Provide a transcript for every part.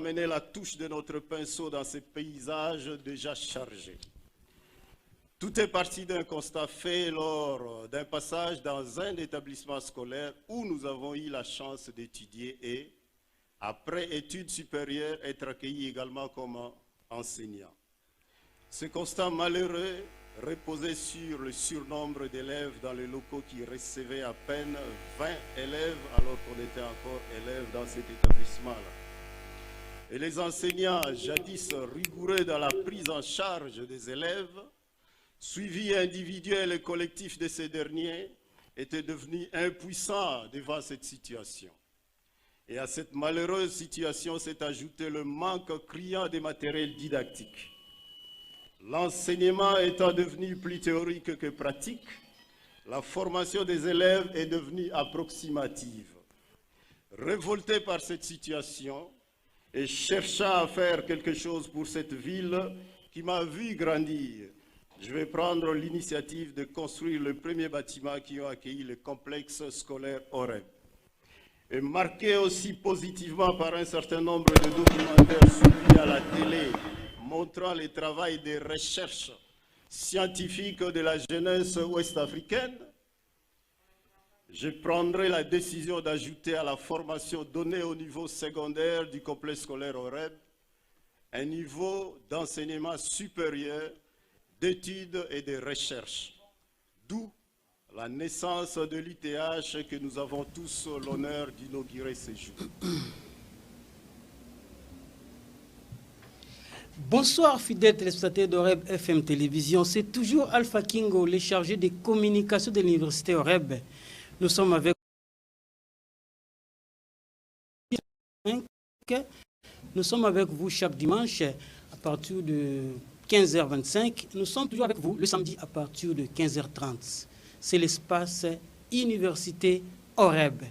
amener la touche de notre pinceau dans ces paysages déjà chargés. Tout est parti d'un constat fait lors d'un passage dans un établissement scolaire où nous avons eu la chance d'étudier et, après études supérieures, être accueillis également comme enseignants. Ce constat malheureux reposait sur le surnombre d'élèves dans les locaux qui recevaient à peine 20 élèves alors qu'on était encore élèves dans cet établissement-là. Et les enseignants, jadis rigoureux dans la prise en charge des élèves, suivis individuels et collectifs de ces derniers, étaient devenus impuissants devant cette situation. Et à cette malheureuse situation s'est ajouté le manque criant des matériels didactiques. L'enseignement étant devenu plus théorique que pratique, la formation des élèves est devenue approximative. Révolté par cette situation et cherchant à faire quelque chose pour cette ville qui m'a vu grandir, je vais prendre l'initiative de construire le premier bâtiment qui a accueilli le complexe scolaire OREB. Et marqué aussi positivement par un certain nombre de documentaires suivis à la télé, montrant le travail des recherches scientifiques de la jeunesse ouest-africaine, je prendrai la décision d'ajouter à la formation donnée au niveau secondaire du complexe scolaire OREB un niveau d'enseignement supérieur, d'études et de recherche, d'où la naissance de l'ITH que nous avons tous l'honneur d'inaugurer ce jour. Bonsoir fidèles téléspectateurs d'OREB FM Télévision, c'est toujours Alpha Kingo, le chargé des communications de l'université OREB. Nous sommes avec vous chaque dimanche à partir de 15h25. Nous sommes toujours avec vous le samedi à partir de 15h30. C'est l'espace Université OREB.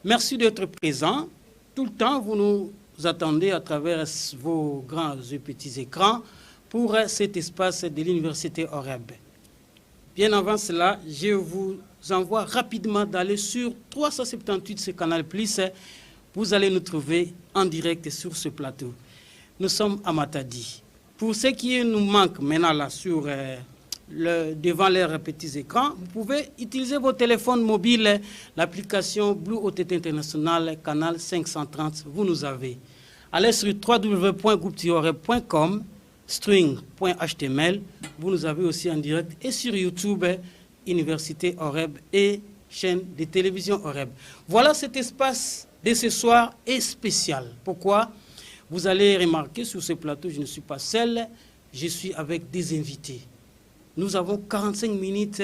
Merci d'être présent. Tout le temps, vous nous attendez à travers vos grands et petits écrans pour cet espace de l'Université OREB. Bien avant cela, je vous envoie rapidement d'aller sur 378 ce canal plus. Vous allez nous trouver en direct sur ce plateau. Nous sommes à Matadi. Pour ceux qui nous manquent maintenant là sur devant leurs petits écrans, vous pouvez utiliser vos téléphones mobiles, l'application Blue OTT International, canal 530, vous nous avez. Allez sur www.groupetioreb.com, string.html, vous nous avez aussi en direct, et sur YouTube, Université OREB et chaîne de télévision OREB. Voilà, cet espace de ce soir est spécial. Pourquoi? Vous allez remarquer sur ce plateau, je ne suis pas seul, je suis avec des invités. Nous avons 45 minutes,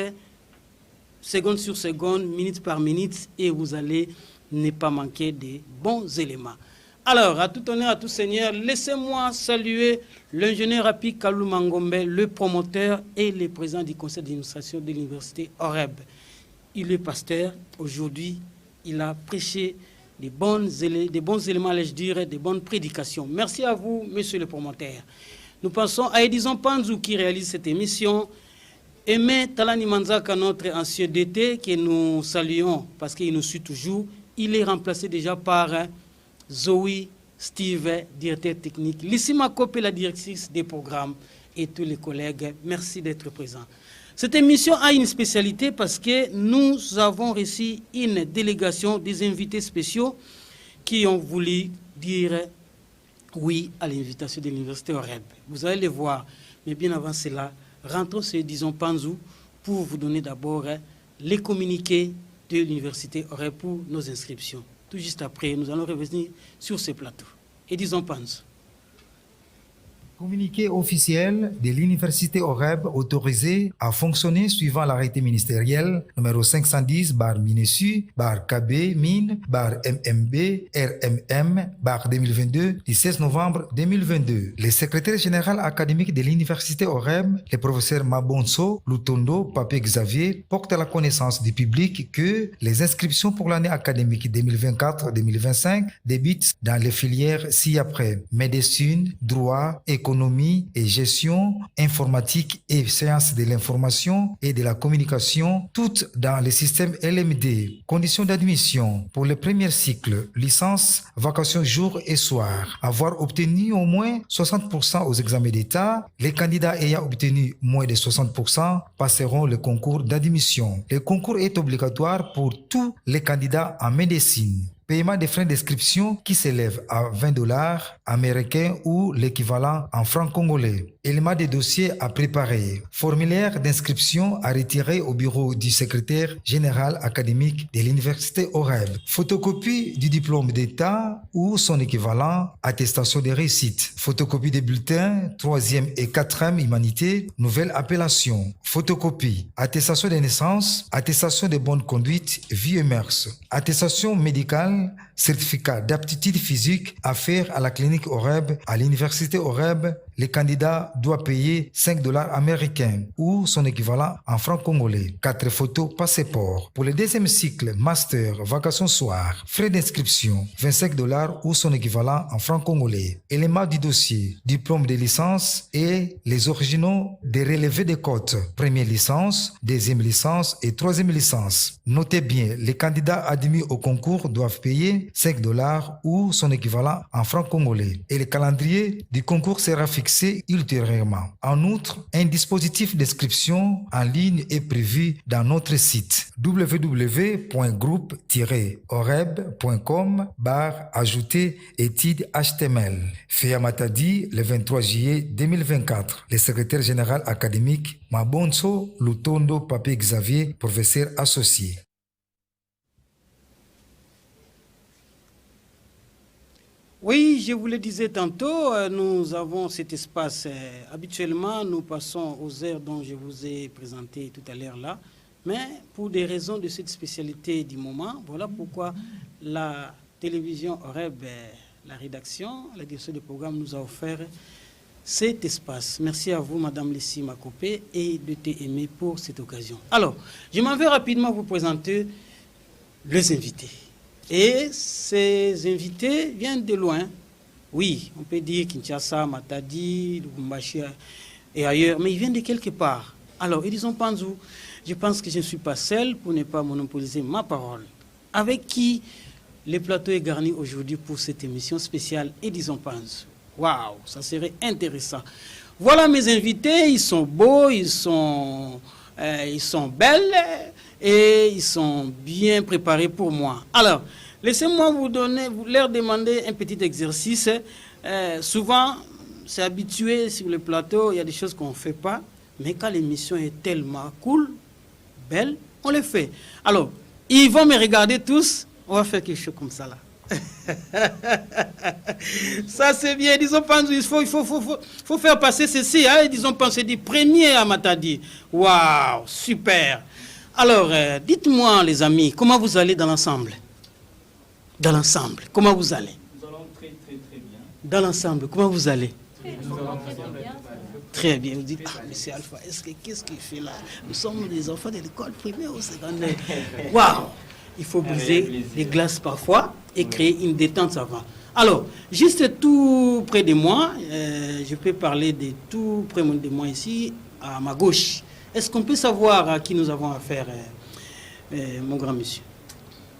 seconde sur seconde, minute par minute, et vous allez ne pas manquer de bons éléments. Alors, à tout honneur, à tout seigneur, laissez-moi saluer l'ingénieur Rapi Kalou Mangombe, le promoteur et le président du conseil d'administration de l'université OREB. Il est pasteur. Aujourd'hui, il a prêché des bons éléments, allais-je dire, des bonnes prédications. Merci à vous, monsieur le promoteur. Nous pensons à Edison Panzou qui réalise cette émission. Aimé Talani Manzaka, notre ancien DT, que nous saluons parce qu'il nous suit toujours. Il est remplacé déjà par Zoé Steve, directeur technique. Lissima Kopé, la directrice des programmes, et tous les collègues. Merci d'être présents. Cette émission a une spécialité parce que nous avons reçu une délégation des invités spéciaux qui ont voulu dire oui à l'invitation de l'université OREB. Vous allez les voir, mais bien avant cela, rentrons chez Edison Panzou pour vous donner d'abord les communiqués de l'université OREB pour nos inscriptions. Tout juste après, nous allons revenir sur ce plateau. Edison Panzou. Communiqué officiel de l'Université OREB autorisé à fonctionner suivant l'arrêté ministériel numéro 510/MINESU/KB-MIN/MMB-RMM/2022 du 16 novembre 2022. Le secrétaire général académique de l'Université OREB, le professeur Mabonso Lutondo Papé Xavier, porte à la connaissance du public que les inscriptions pour l'année académique 2024-2025 débutent dans les filières ci-après: médecine, droit, économie, économie et gestion, informatique et sciences de l'information et de la communication, toutes dans le système LMD. Conditions d'admission pour le premier cycle, licence, vacations jour et soir. Avoir obtenu au moins 60% aux examens d'État, les candidats ayant obtenu moins de 60% passeront le concours d'admission. Le concours est obligatoire pour tous les candidats en médecine. Paiement des frais d'inscription qui s'élève à $20 américains ou l'équivalent en francs congolais. Éléments des dossiers à préparer. Formulaire d'inscription à retirer au bureau du secrétaire général académique de l'université OREB. Photocopie du diplôme d'État ou son équivalent, attestation de réussite. Photocopie des bulletins, 3e et 4e humanité, nouvelle appellation. Photocopie. Attestation de naissance, attestation de bonne conduite, vie et mœurs. Attestation médicale, certificat d'aptitude physique à faire à la clinique OREB, à l'université OREB. Le candidat doit payer $5 américains ou son équivalent en francs congolais. 4 photos passeport. Pour le deuxième cycle, master, vacations soir, frais d'inscription, $25 ou son équivalent en francs congolais. Éléments du dossier, diplôme de licence et les originaux des relevés de cotes. Première licence, deuxième licence et troisième licence. Notez bien, les candidats admis au concours doivent payer $5 ou son équivalent en francs congolais. Et le calendrier du concours sera fixé ultérieurement. En outre, un dispositif d'inscription en ligne est prévu dans notre site www.groupe-oreb.com/ajouter études HTML. Fait à Matadi le 23 juillet 2024. Le secrétaire général académique Mabonso Lutondo Pape Xavier, professeur associé. Oui, je vous le disais tantôt, nous avons cet espace. Habituellement, nous passons aux heures dont je vous ai présenté tout à l'heure là. Mais pour des raisons de cette spécialité du moment, voilà pourquoi la télévision OREB, la rédaction, la direction des programmes nous a offert cet espace. Merci à vous, Madame Lessie Makopé, et de t'aimer pour cette occasion. Alors, je m'en vais rapidement vous présenter les invités. Et ces invités viennent de loin. Oui, on peut dire Kinshasa, Matadi, Lubumbashi et ailleurs, mais ils viennent de quelque part. Alors, Edison Panzou, je pense que je ne suis pas seul pour ne pas monopoliser ma parole. Avec qui le plateau est garni aujourd'hui pour cette émission spéciale Edison Panzou. Waouh, ça serait intéressant. Voilà mes invités, ils sont beaux, ils sont belles et ils sont bien préparés pour moi. Alors, laissez-moi vous leur demander un petit exercice. Souvent, c'est habitué sur le plateau, il y a des choses qu'on ne fait pas, mais quand l'émission est tellement cool, belle, on le fait. Alors, ils vont me regarder tous, on va faire quelque chose comme ça là. Ça c'est bien, disons pas, il faut faire passer ceci, hein, disons pas, c'est du premier à Matadi. Waouh, super. Alors, dites-moi les amis, comment vous allez dans l'ensemble? Dans l'ensemble, comment vous allez? Nous allons très bien. Dans l'ensemble, comment vous allez? Nous allons très bien. Très bien, vous dites, ah, monsieur Alpha, qu'est-ce qu'il fait là? Nous sommes des enfants de l'école primaire ou secondaire. Waouh! Il faut briser les glaces parfois et créer une détente avant. Alors, juste tout près de moi, je peux parler de tout près de moi ici, à ma gauche. Est-ce qu'on peut savoir à qui nous avons affaire, mon grand monsieur?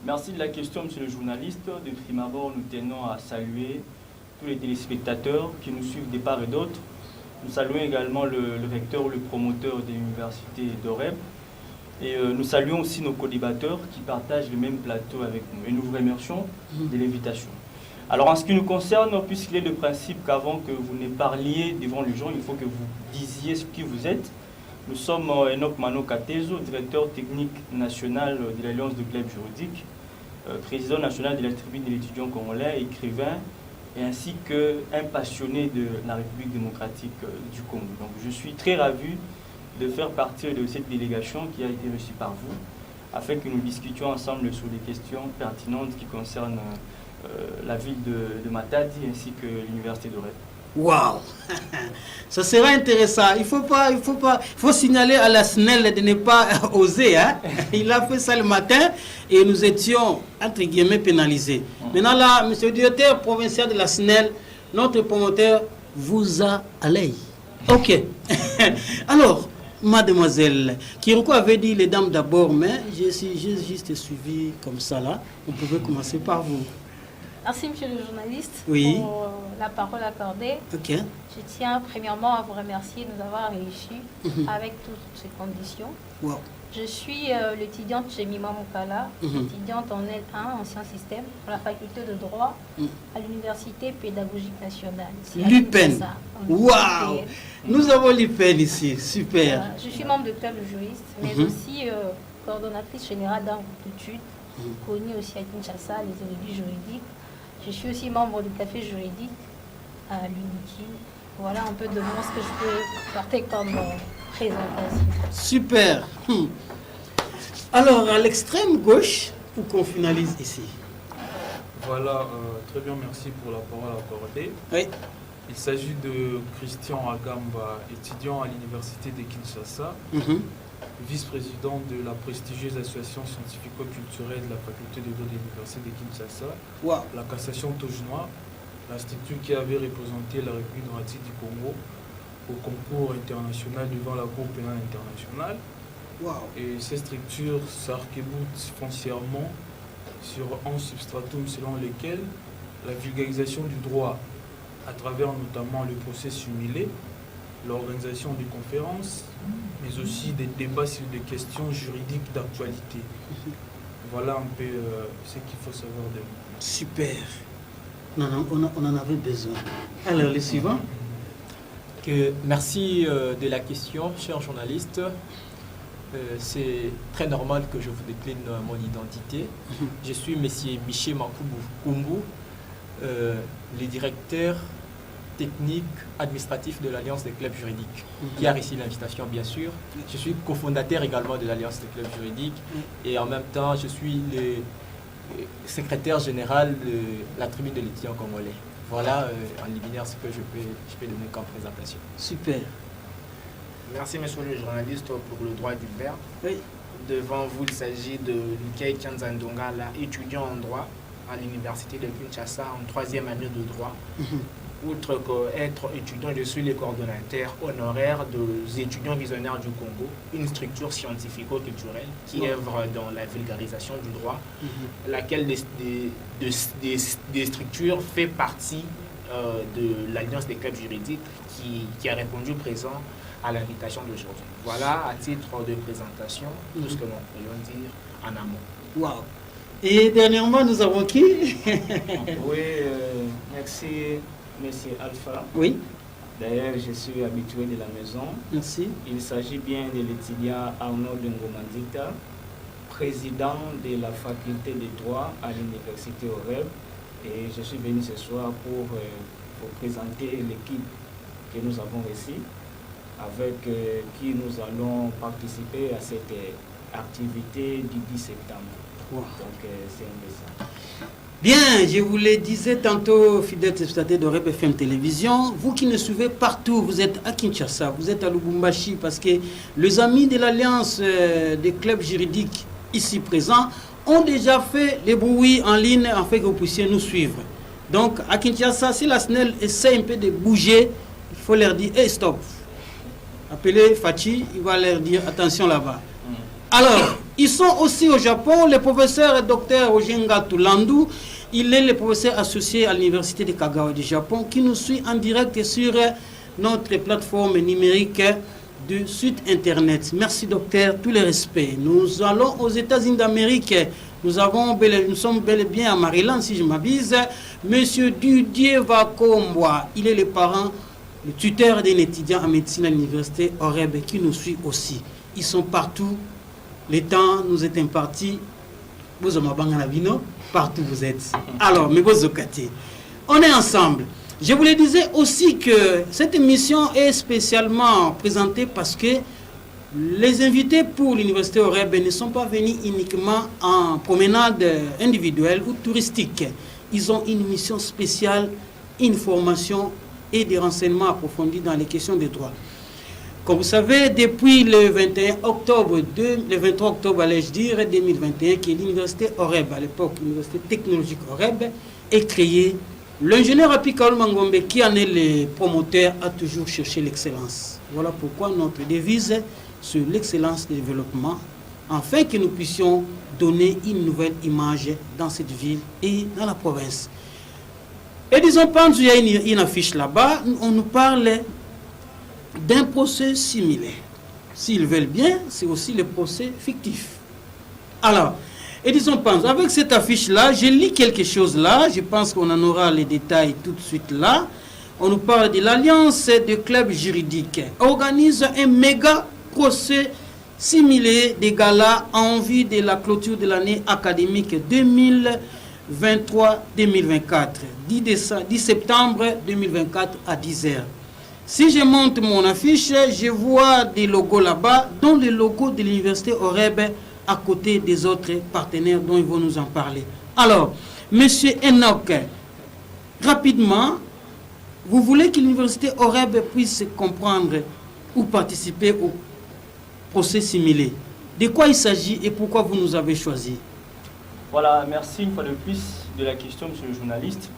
Merci de la question, monsieur le journaliste. De prime abord, nous tenons à saluer tous les téléspectateurs qui nous suivent de part et d'autre. Nous saluons également le recteur ou le promoteur de l'université d'OREB. Et nous saluons aussi nos co-débatteurs qui partagent le même plateau avec nous. Et nous vous remercions de l'invitation. Alors en ce qui nous concerne, puisqu'il est le principe qu'avant que vous ne parliez devant les gens, il faut que vous disiez ce qui vous êtes. Nous sommes Enoch Mano Katezo, directeur technique national de l'Alliance de clubs juridiques, président national de la tribune de l'étudiant congolais, écrivain, et ainsi qu'un passionné de la République démocratique du Congo. Donc je suis très ravi de faire partie de cette délégation qui a été reçue par vous, afin que nous discutions ensemble sur des questions pertinentes qui concernent la ville de Matadi ainsi que l'université d'OREB. Waouh! Ça sera intéressant. Il faut signaler à la SNEL de ne pas oser. Hein? Il a fait ça le matin et nous étions, entre guillemets, pénalisés. Maintenant là, monsieur le directeur provincial de la SNEL, notre promoteur, vous a à l'œil. Ok. Alors, mademoiselle, Kiroko avait dit les dames d'abord, mais j'ai juste suivi comme ça là. On pouvait commencer par vous. Merci, monsieur le journaliste, Oui. pour la parole accordée. Ok. Je tiens premièrement à vous remercier de nous avoir réussi avec toutes ces conditions. Wow. Je suis l'étudiante Jemima Moukala, étudiante en L1 en sciences systèmes pour la faculté de droit à l'Université pédagogique nationale. L'UPEN. Waouh! Nous avons l'UPEN ici, super. Je suis membre de club de juristes, mais aussi coordonnatrice générale d'un groupe d'études, connu aussi à Kinshasa, les érudits juridiques. Je suis aussi membre du café juridique à l'UNIKI. Voilà un peu de moi ce que je peux porter comme présentation. Super. Alors, à l'extrême gauche, pour qu'on finalise ici. Voilà, très bien, merci pour la parole accordée. Oui. Il s'agit de Christian Agamba, étudiant à l'Université de Kinshasa, vice-président de la prestigieuse association scientifico-culturelle de la faculté de droit de l'Université de Kinshasa, la Cassation Tojnois, l'institut qui avait représenté la République démocratique du Congo au concours international devant la Cour pénale internationale. Et ces structures s'arc-boutent foncièrement sur un substratum selon lequel la vulgarisation du droit, à travers notamment le procès simulé, l'organisation de conférences, mais aussi des débats sur des questions juridiques d'actualité. Voilà un peu ce qu'il faut savoir de nous. Super. Non, on en avait besoin. Alors, le suivant. Merci de la question, cher journaliste. C'est très normal que je vous décline mon identité. Je suis M. Michel Makoubou Kumbu, le directeur technique administratif de l'Alliance des clubs juridiques, qui a reçu l'invitation, bien sûr. Je suis cofondateur également de l'Alliance des clubs juridiques et en même temps, je suis le secrétaire général de la tribune de l'étudiant congolais. Voilà en liminaire ce que je peux donner comme présentation. Super. Merci, monsieur le journaliste, pour le droit du verbe. Oui. Devant vous, il s'agit de Likei Kianzandonga, étudiant en droit à l'Université de Kinshasa en 3e année de droit. Outre qu'être étudiant, je suis le coordonnateur honoraire des étudiants visionnaires du Congo, une structure scientifico-culturelle qui œuvre dans la vulgarisation du droit, laquelle des structures fait partie de l'Alliance des clubs juridiques qui a répondu présent à l'invitation d'aujourd'hui. Voilà, à titre de présentation, tout ce que nous pourrions dire en amont. Wow. Et dernièrement, nous avons qui? Oui, merci, monsieur Alpha. Oui. D'ailleurs, je suis habitué de la maison. Merci. Il s'agit bien de l'étudiant Arnaud Ngomandita, président de la faculté de droit à l'Université OREB. Et je suis venu ce soir pour vous présenter l'équipe que nous avons reçue, avec qui nous allons participer à cette activité du 10 septembre. Wow. Donc, c'est un peu ça. Bien, je vous le disais tantôt, fidèles téléspectateurs de REB FM Télévision, vous qui nous suivez partout, vous êtes à Kinshasa, vous êtes à Lubumbashi, parce que les amis de l'Alliance des clubs juridiques ici présents ont déjà fait les bruits en ligne afin que vous puissiez nous suivre. Donc, à Kinshasa, si la SNEL essaie un peu de bouger, il faut leur dire, hey, stop. Appelez Fachi, il va leur dire, attention là-bas. Alors, ils sont aussi au Japon, le professeur Dr Ojenga Tulandu, il est le professeur associé à l'université de Kagawa du Japon, qui nous suit en direct sur notre plateforme numérique du site internet. Merci docteur, tous les respects. Nous allons aux États-Unis d'Amérique. Nous sommes bel et bien à Maryland, si je m'abuse. Monsieur Didier Vakombwa, il est le parent, le tuteur d'un étudiant en médecine à l'université OREB qui nous suit aussi. Ils sont partout. Le temps nous est imparti. Vous partout vous êtes. Alors, mais vous on est ensemble. Je vous le disais aussi que cette émission est spécialement présentée parce que les invités pour l'université OREB ne sont pas venus uniquement en promenade individuelle ou touristique. Ils ont une mission spéciale, une formation et des renseignements approfondis dans les questions des droits. Comme vous savez, depuis le 23 octobre, allais-je dire, 2021, que l'université OREB, à l'époque, l'université technologique OREB, est créée L'ingénieur Apikal Mangombe, qui en est le promoteur, a toujours cherché l'excellence. Voilà pourquoi notre devise est sur l'excellence du développement, afin que nous puissions donner une nouvelle image dans cette ville et dans la province. Et disons, il y a une affiche là-bas, on nous parle d'un procès similaire. S'ils veulent bien, c'est aussi le procès fictif. Alors, et disons, avec cette affiche-là, je lis quelque chose là, je pense qu'on en aura les détails tout de suite là. On nous parle de l'Alliance des clubs juridiques. Organise un méga procès similaire des galas en vue de la clôture de l'année académique 2023-2024, 10 septembre 2024 à 10h. Si je monte mon affiche, je vois des logos là-bas, dont le logo de l'université Oreb à côté des autres partenaires dont ils vont nous en parler. Alors, monsieur Enoch, rapidement, vous voulez que l'université Oreb puisse comprendre ou participer au procès similaire. De quoi il s'agit et pourquoi vous nous avez choisi? Voilà, merci une fois de plus de la question, monsieur le journaliste.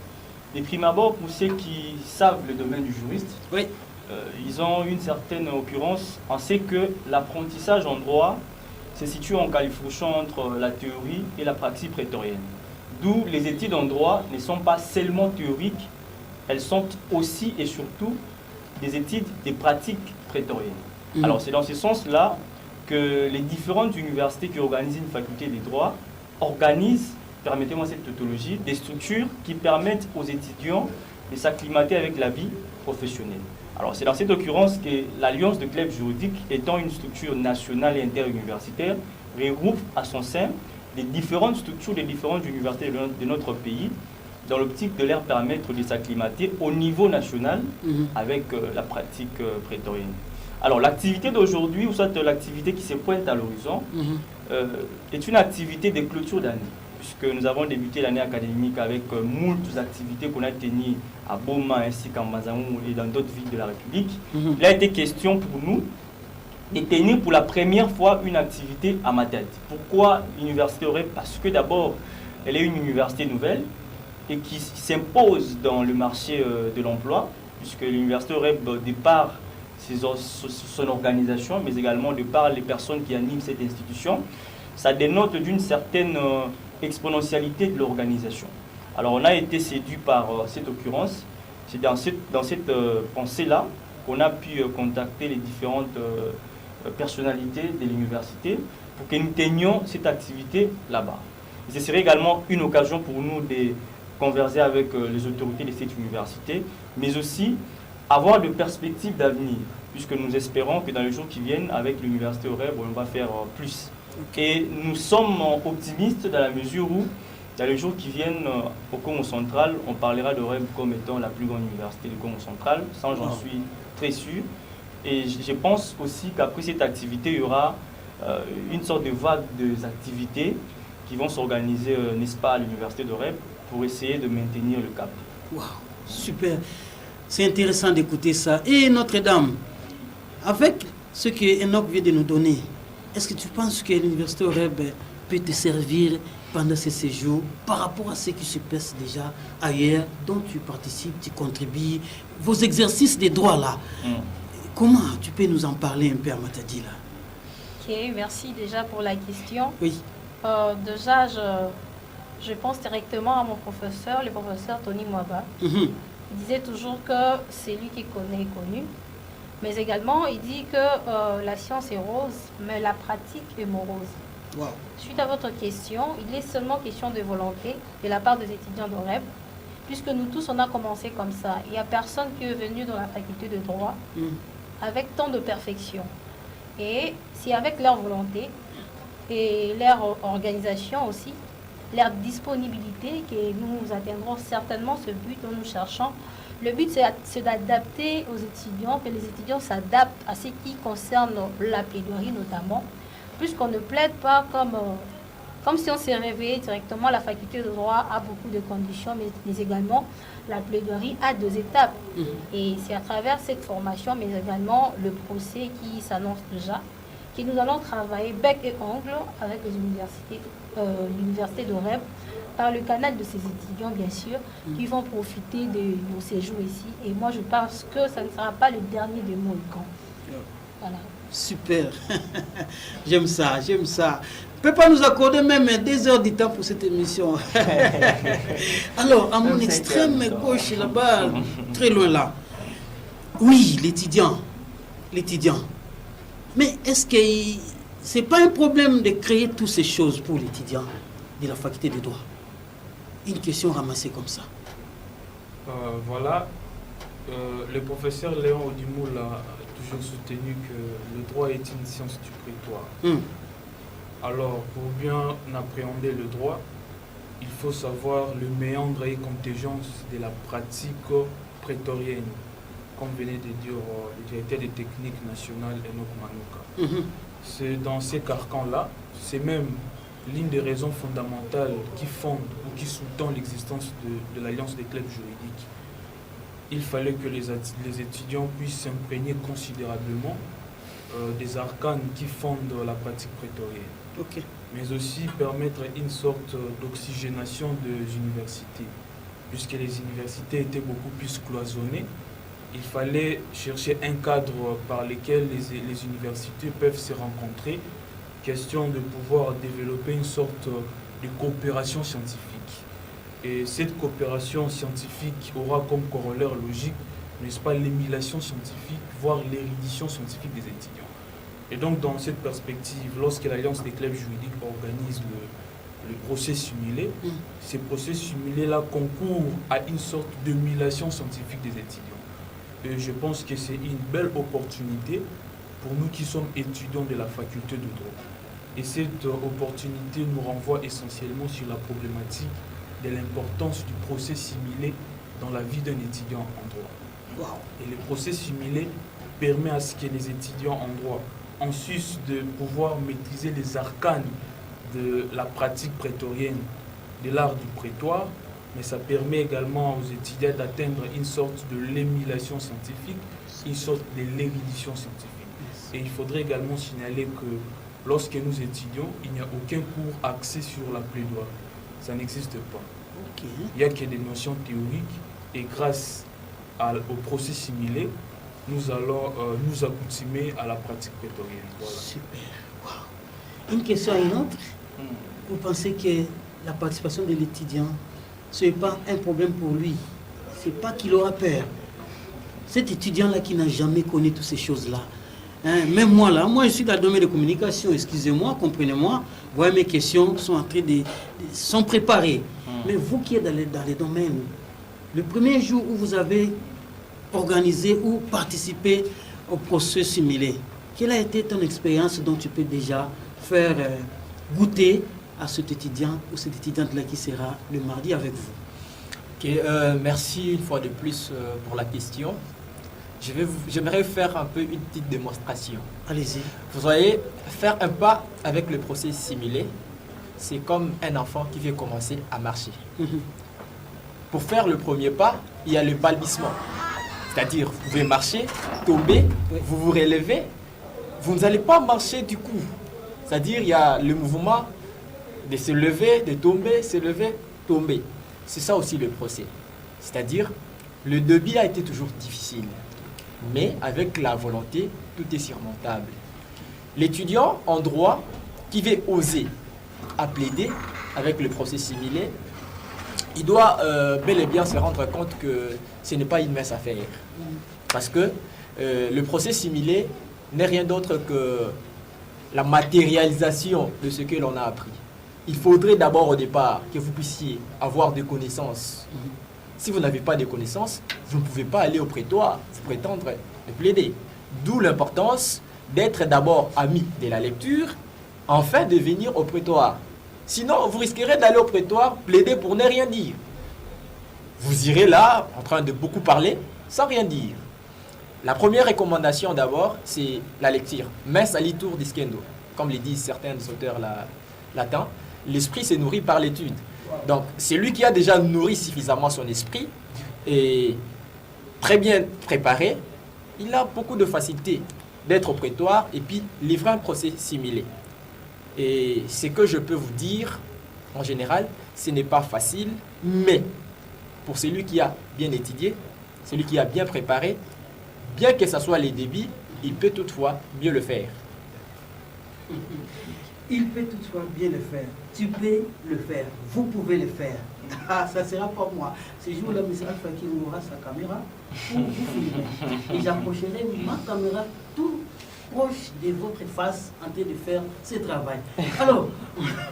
De prime abord, pour ceux qui savent le domaine du juriste, oui. Ils ont une certaine occurrence. On sait que l'apprentissage en droit se situe en califourchon entre la théorie et la pratique prétorienne. D'où les études en droit ne sont pas seulement théoriques, elles sont aussi et surtout des études des pratiques prétoriennes. Alors c'est dans ce sens-là que les différentes universités qui organisent une faculté des droits organisent, permettez-moi cette tautologie, des structures qui permettent aux étudiants de s'acclimater avec la vie professionnelle. Alors c'est dans cette occurrence que l'Alliance de clubs juridiques, étant une structure nationale et interuniversitaire, regroupe à son sein les différentes structures des différentes universités de notre pays dans l'optique de leur permettre de s'acclimater au niveau national avec la pratique prétorienne. Alors l'activité d'aujourd'hui, ou soit l'activité qui se pointe à l'horizon, est une activité de clôture d'année, puisque nous avons débuté l'année académique avec moult activités qu'on a tenues à Boma ainsi qu'en Mazaou et dans d'autres villes de la République. Il a été question pour nous de tenir pour la première fois une activité à Matadi. Pourquoi l'université Oreb? Parce que d'abord, elle est une université nouvelle et qui s'impose dans le marché de l'emploi, puisque l'université Oreb, de par son organisation, mais également de par les personnes qui animent cette institution, ça dénote d'une certaine exponentialité de l'organisation. Alors on a été séduit par cette occurrence. C'est dans cette pensée-là qu'on a pu contacter les différentes personnalités de l'université pour que nous tenions cette activité là-bas. Ce serait également une occasion pour nous de converser avec les autorités de cette université, mais aussi avoir de perspectives d'avenir, puisque nous espérons que dans les jours qui viennent, avec l'université Oreb, on va faire plus. Et nous sommes optimistes dans la mesure où, dans les jours qui viennent, au Congo central, on parlera d'Oreb comme étant la plus grande université du Congo central. Ça, j'en suis très sûr. Et je pense aussi qu'après cette activité, il y aura une sorte de vague d'activités qui vont s'organiser, n'est-ce pas, à l'université d'Oreb pour essayer de maintenir le cap. Wow, super. C'est intéressant d'écouter ça. Et Notre-Dame, avec ce que Enoch vient de nous donner, est-ce que tu penses que l'université Oreb peut te servir pendant ce séjour par rapport à ce qui se passe déjà ailleurs, dont tu participes, tu contribues, vos exercices des droits là? Comment tu peux nous en parler un peu à Matadi là? Ok, merci déjà pour la question. Oui. Déjà, je pense directement à mon professeur, le professeur Tony Mwaba. Il disait toujours que c'est lui qui connaît est connu. Mais également, il dit que la science est rose, mais la pratique est morose. Wow. Suite à votre question, il est seulement question de volonté de la part des étudiants d'Oreb, puisque nous tous, on a commencé comme ça. Il n'y a personne qui est venu dans la faculté de droit avec tant de perfection. Et c'est avec leur volonté et leur organisation aussi, leur disponibilité que nous atteindrons certainement ce but dont nous cherchons. Le but, c'est d'adapter aux étudiants, que les étudiants s'adaptent à ce qui concerne la plaidoirie notamment, puisqu'on ne plaide pas comme si on s'est réveillé directement. La faculté de droit a beaucoup de conditions, mais également la plaidoirie a 2 étapes. Et c'est à travers cette formation, mais également le procès qui s'annonce déjà, que nous allons travailler bec et ongle avec les universités, l'université d'Oreb, par le canal de ces étudiants, bien sûr, qui vont profiter de nos séjours ici. Et moi, je pense que ça ne sera pas le dernier des Mohicans. Voilà. Super. J'aime ça, j'aime ça. Ne peut pas nous accorder même 2 heures du temps pour cette émission. Alors, à mon extrême gauche, là-bas, très loin là. Oui, l'étudiant. Mais est-ce que c'est pas un problème de créer toutes ces choses pour l'étudiant de la faculté de droit? Une question ramassée comme ça. Voilà. Le professeur Léon Odimoul a toujours soutenu que le droit est une science du prétoire. Alors, pour bien appréhender le droit, il faut savoir le méandre et contingence de la pratique prétorienne, comme venait de dire le directeur des techniques nationales Enoch Manouka. C'est dans ces carcans-là, c'est même l'une des raisons fondamentales qui fondent ou qui sous-tendent l'existence de l'Alliance des clubs juridiques. Il fallait que les étudiants puissent s'imprégner considérablement des arcanes qui fondent la pratique prétorienne. Mais aussi permettre une sorte d'oxygénation des universités. Puisque les universités étaient beaucoup plus cloisonnées, il fallait chercher un cadre par lequel les universités peuvent se rencontrer, question de pouvoir développer une sorte de coopération scientifique. Et cette coopération scientifique aura comme corollaire logique, n'est-ce pas, l'émulation scientifique, voire l'érudition scientifique des étudiants. Et donc, dans cette perspective, lorsque l'Alliance des clubs juridiques organise le procès simulé, ces procès simulés-là concourent à une sorte d'émulation scientifique des étudiants. Et je pense que c'est une belle opportunité pour nous qui sommes étudiants de la faculté de droit. Et cette opportunité nous renvoie essentiellement sur la problématique de l'importance du procès simulé dans la vie d'un étudiant en droit. Et le procès simulé permet à ce que les étudiants en droit, en sus de pouvoir maîtriser les arcanes de la pratique prétorienne, de l'art du prétoire, mais ça permet également aux étudiants d'atteindre une sorte de l'émulation scientifique, une sorte de l'érudition scientifique. Et il faudrait également signaler que lorsque nous étudions, il n'y a aucun cours axé sur la plaidoirie. Ça n'existe pas. Il n'y a que des notions théoriques et grâce au procès simulé, nous allons nous accoutumer à la pratique prétorienne. Voilà. Super. Wow. Une question à une autre. Vous pensez que la participation de l'étudiant, ce n'est pas un problème pour lui? Ce n'est pas qu'il aura peur. Cet étudiant-là qui n'a jamais connu toutes ces choses-là, hein, même moi là, moi je suis dans le domaine de communication, excusez-moi, comprenez-moi, voyez mes questions sont en train sont préparées. Mais vous qui êtes dans les domaines, le premier jour où vous avez organisé ou participé au procès simulé, quelle a été ton expérience dont tu peux déjà faire goûter à cet étudiant ou cette étudiante-là qui sera le mardi avec vous? Merci une fois de plus pour la question. J'aimerais faire un peu une petite démonstration. Allez-y. Vous voyez, faire un pas avec le procès simulé, c'est comme un enfant qui veut commencer à marcher. Pour faire le premier pas, il y a le balbutiement. C'est-à-dire, vous pouvez marcher, tomber, vous vous relevez, vous n'allez pas marcher du coup. C'est-à-dire, il y a le mouvement de se lever, de tomber, se lever, tomber. C'est ça aussi le procès. C'est-à-dire, le début a été toujours difficile. Mais avec la volonté, tout est surmontable. L'étudiant en droit qui veut oser à plaider avec le procès simulé, il doit bel et bien se rendre compte que ce n'est pas une mince affaire. Parce que le procès simulé n'est rien d'autre que la matérialisation de ce que l'on a appris. Il faudrait d'abord au départ que vous puissiez avoir des connaissances. Si vous n'avez pas de connaissances, vous ne pouvez pas aller au prétoire, prétendre de plaider. D'où l'importance d'être d'abord ami de la lecture, afin de venir au prétoire. Sinon, vous risquerez d'aller au prétoire, plaider pour ne rien dire. Vous irez là, en train de beaucoup parler, sans rien dire. La première recommandation d'abord, c'est la lecture. Mens alitur discendo. Comme le disent certains auteurs latins, l'esprit se nourrit par l'étude. Donc, celui qui a déjà nourri suffisamment son esprit et très bien préparé, il a beaucoup de facilité d'être au prétoire et puis livrer un procès simulé. Et ce que je peux vous dire, en général, ce n'est pas facile, mais pour celui qui a bien étudié, celui qui a bien préparé, bien que ce soit les débits, il peut toutefois mieux le faire. Il peut toutefois bien le faire. Tu peux le faire. Vous pouvez le faire. Ah, ça ne sera pas moi. Ce jour-là, M. Alpha qui aura sa caméra pour vous filmer. Et j'approcherai ma caméra tout proche de votre face en train de faire ce travail. Alors,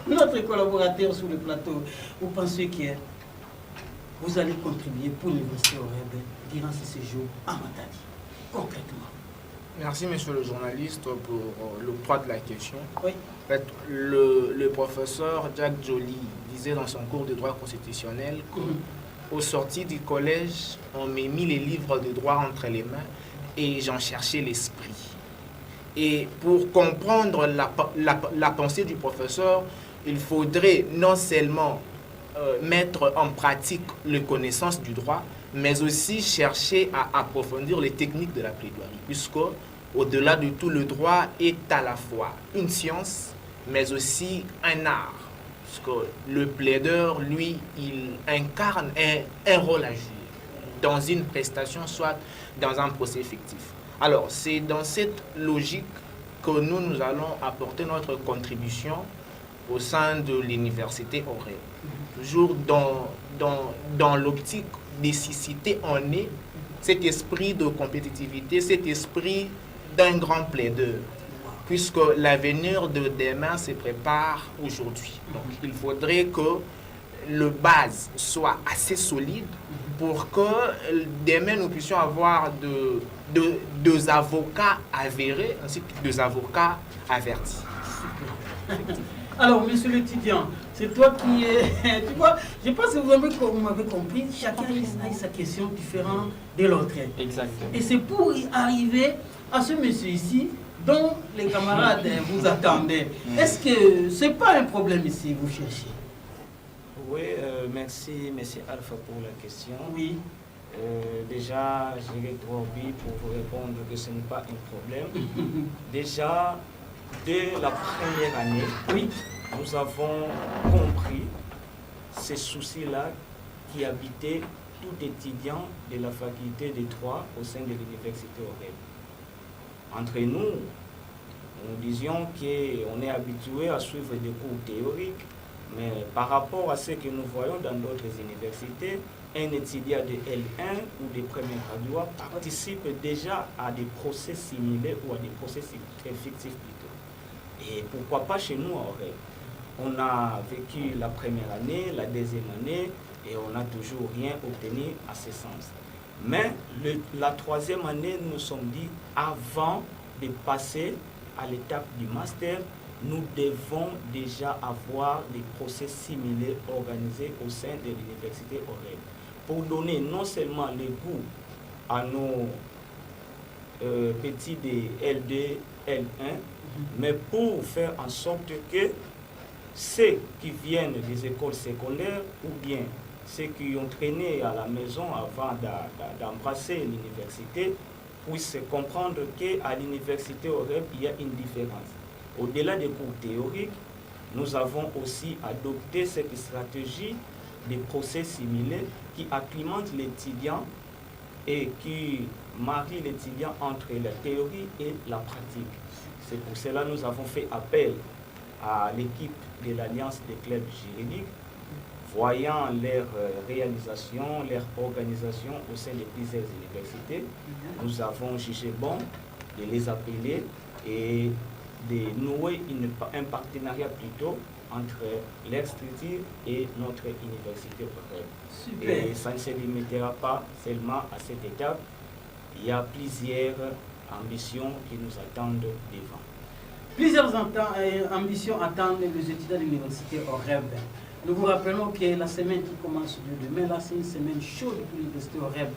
notre collaborateur sur le plateau, vous pensez que vous allez contribuer pour l'Université OREB durant ce séjour à Matadi, concrètement? Merci, monsieur le journaliste, pour l'octroi de la question. Oui. En fait, le professeur Jack Joly disait dans son cours de droit constitutionnel qu'au sorti du collège, on m'a mis les livres de droit entre les mains et j'en cherchais l'esprit. Et pour comprendre la pensée du professeur, il faudrait non seulement mettre en pratique les connaissances du droit, mais aussi chercher à approfondir les techniques de la plaidoirie, puisque au-delà de tout, le droit est à la fois une science, mais aussi un art. Parce que le plaideur, lui, il incarne un rôle à jouer dans une prestation, soit dans un procès fictif. Alors, c'est dans cette logique que nous allons apporter notre contribution au sein de l'université OREB. Toujours dans l'optique de susciter en eux cet esprit de compétitivité, cet esprit d'un grand plaideur, puisque l'avenir de demain se prépare aujourd'hui. Donc, il faudrait que le base soit assez solide pour que demain nous puissions avoir deux avocats avérés ainsi que deux avocats avertis. Alors, monsieur l'étudiant, c'est toi qui es... Tu vois, je pense que vous m'avez compris, chacun a sa question différente de l'autre. Exactement. Et c'est pour y arriver à ce monsieur ici, dont les camarades vous attendaient. Est-ce que ce n'est pas un problème ici, vous cherchez? Oui, merci, M. Alpha, pour la question. Oui. Déjà, j'irai droit au but pour vous répondre que ce n'est pas un problème. Déjà, dès la première année, oui, nous avons compris ces soucis-là qui habitaient tout étudiant de la faculté de droit au sein de l'université OREB. Entre nous, nous disions qu'on est habitué à suivre des cours théoriques, mais par rapport à ce que nous voyons dans d'autres universités, un étudiant de L1 ou de premier graduat participe déjà à des procès similaires ou à des procès fictifs plutôt. Et pourquoi pas chez nous en vrai? On a vécu la première année, la deuxième année, et on n'a toujours rien obtenu à ce sens. Mais la troisième année, nous nous sommes dit, avant de passer à l'étape du master, nous devons déjà avoir des procès similaires organisés au sein de l'université OREB pour donner non seulement le goût à nos petits de L2, L1, mais pour faire en sorte que ceux qui viennent des écoles secondaires ou bien ceux qui ont traîné à la maison avant d'embrasser l'université puissent comprendre qu'à l'université OREB, il y a une différence. Au-delà des cours théoriques, nous avons aussi adopté cette stratégie des procès similaires qui acclimentent l'étudiant et qui marient l'étudiant entre la théorie et la pratique. C'est pour cela que nous avons fait appel à l'équipe de l'Alliance des clubs juridiques, voyant leur réalisation, leur organisation au sein de plusieurs universités. Nous avons jugé bon de les appeler et de nouer un partenariat plutôt entre leur structure et notre université OREB. Et ça ne se limitera pas seulement à cette étape. Il y a plusieurs ambitions qui nous attendent devant. Plusieurs ambitions attendent les étudiants de l'université OREB. Nous vous rappelons que la semaine qui commence de demain, là, c'est une semaine chaude pour l'université OREB.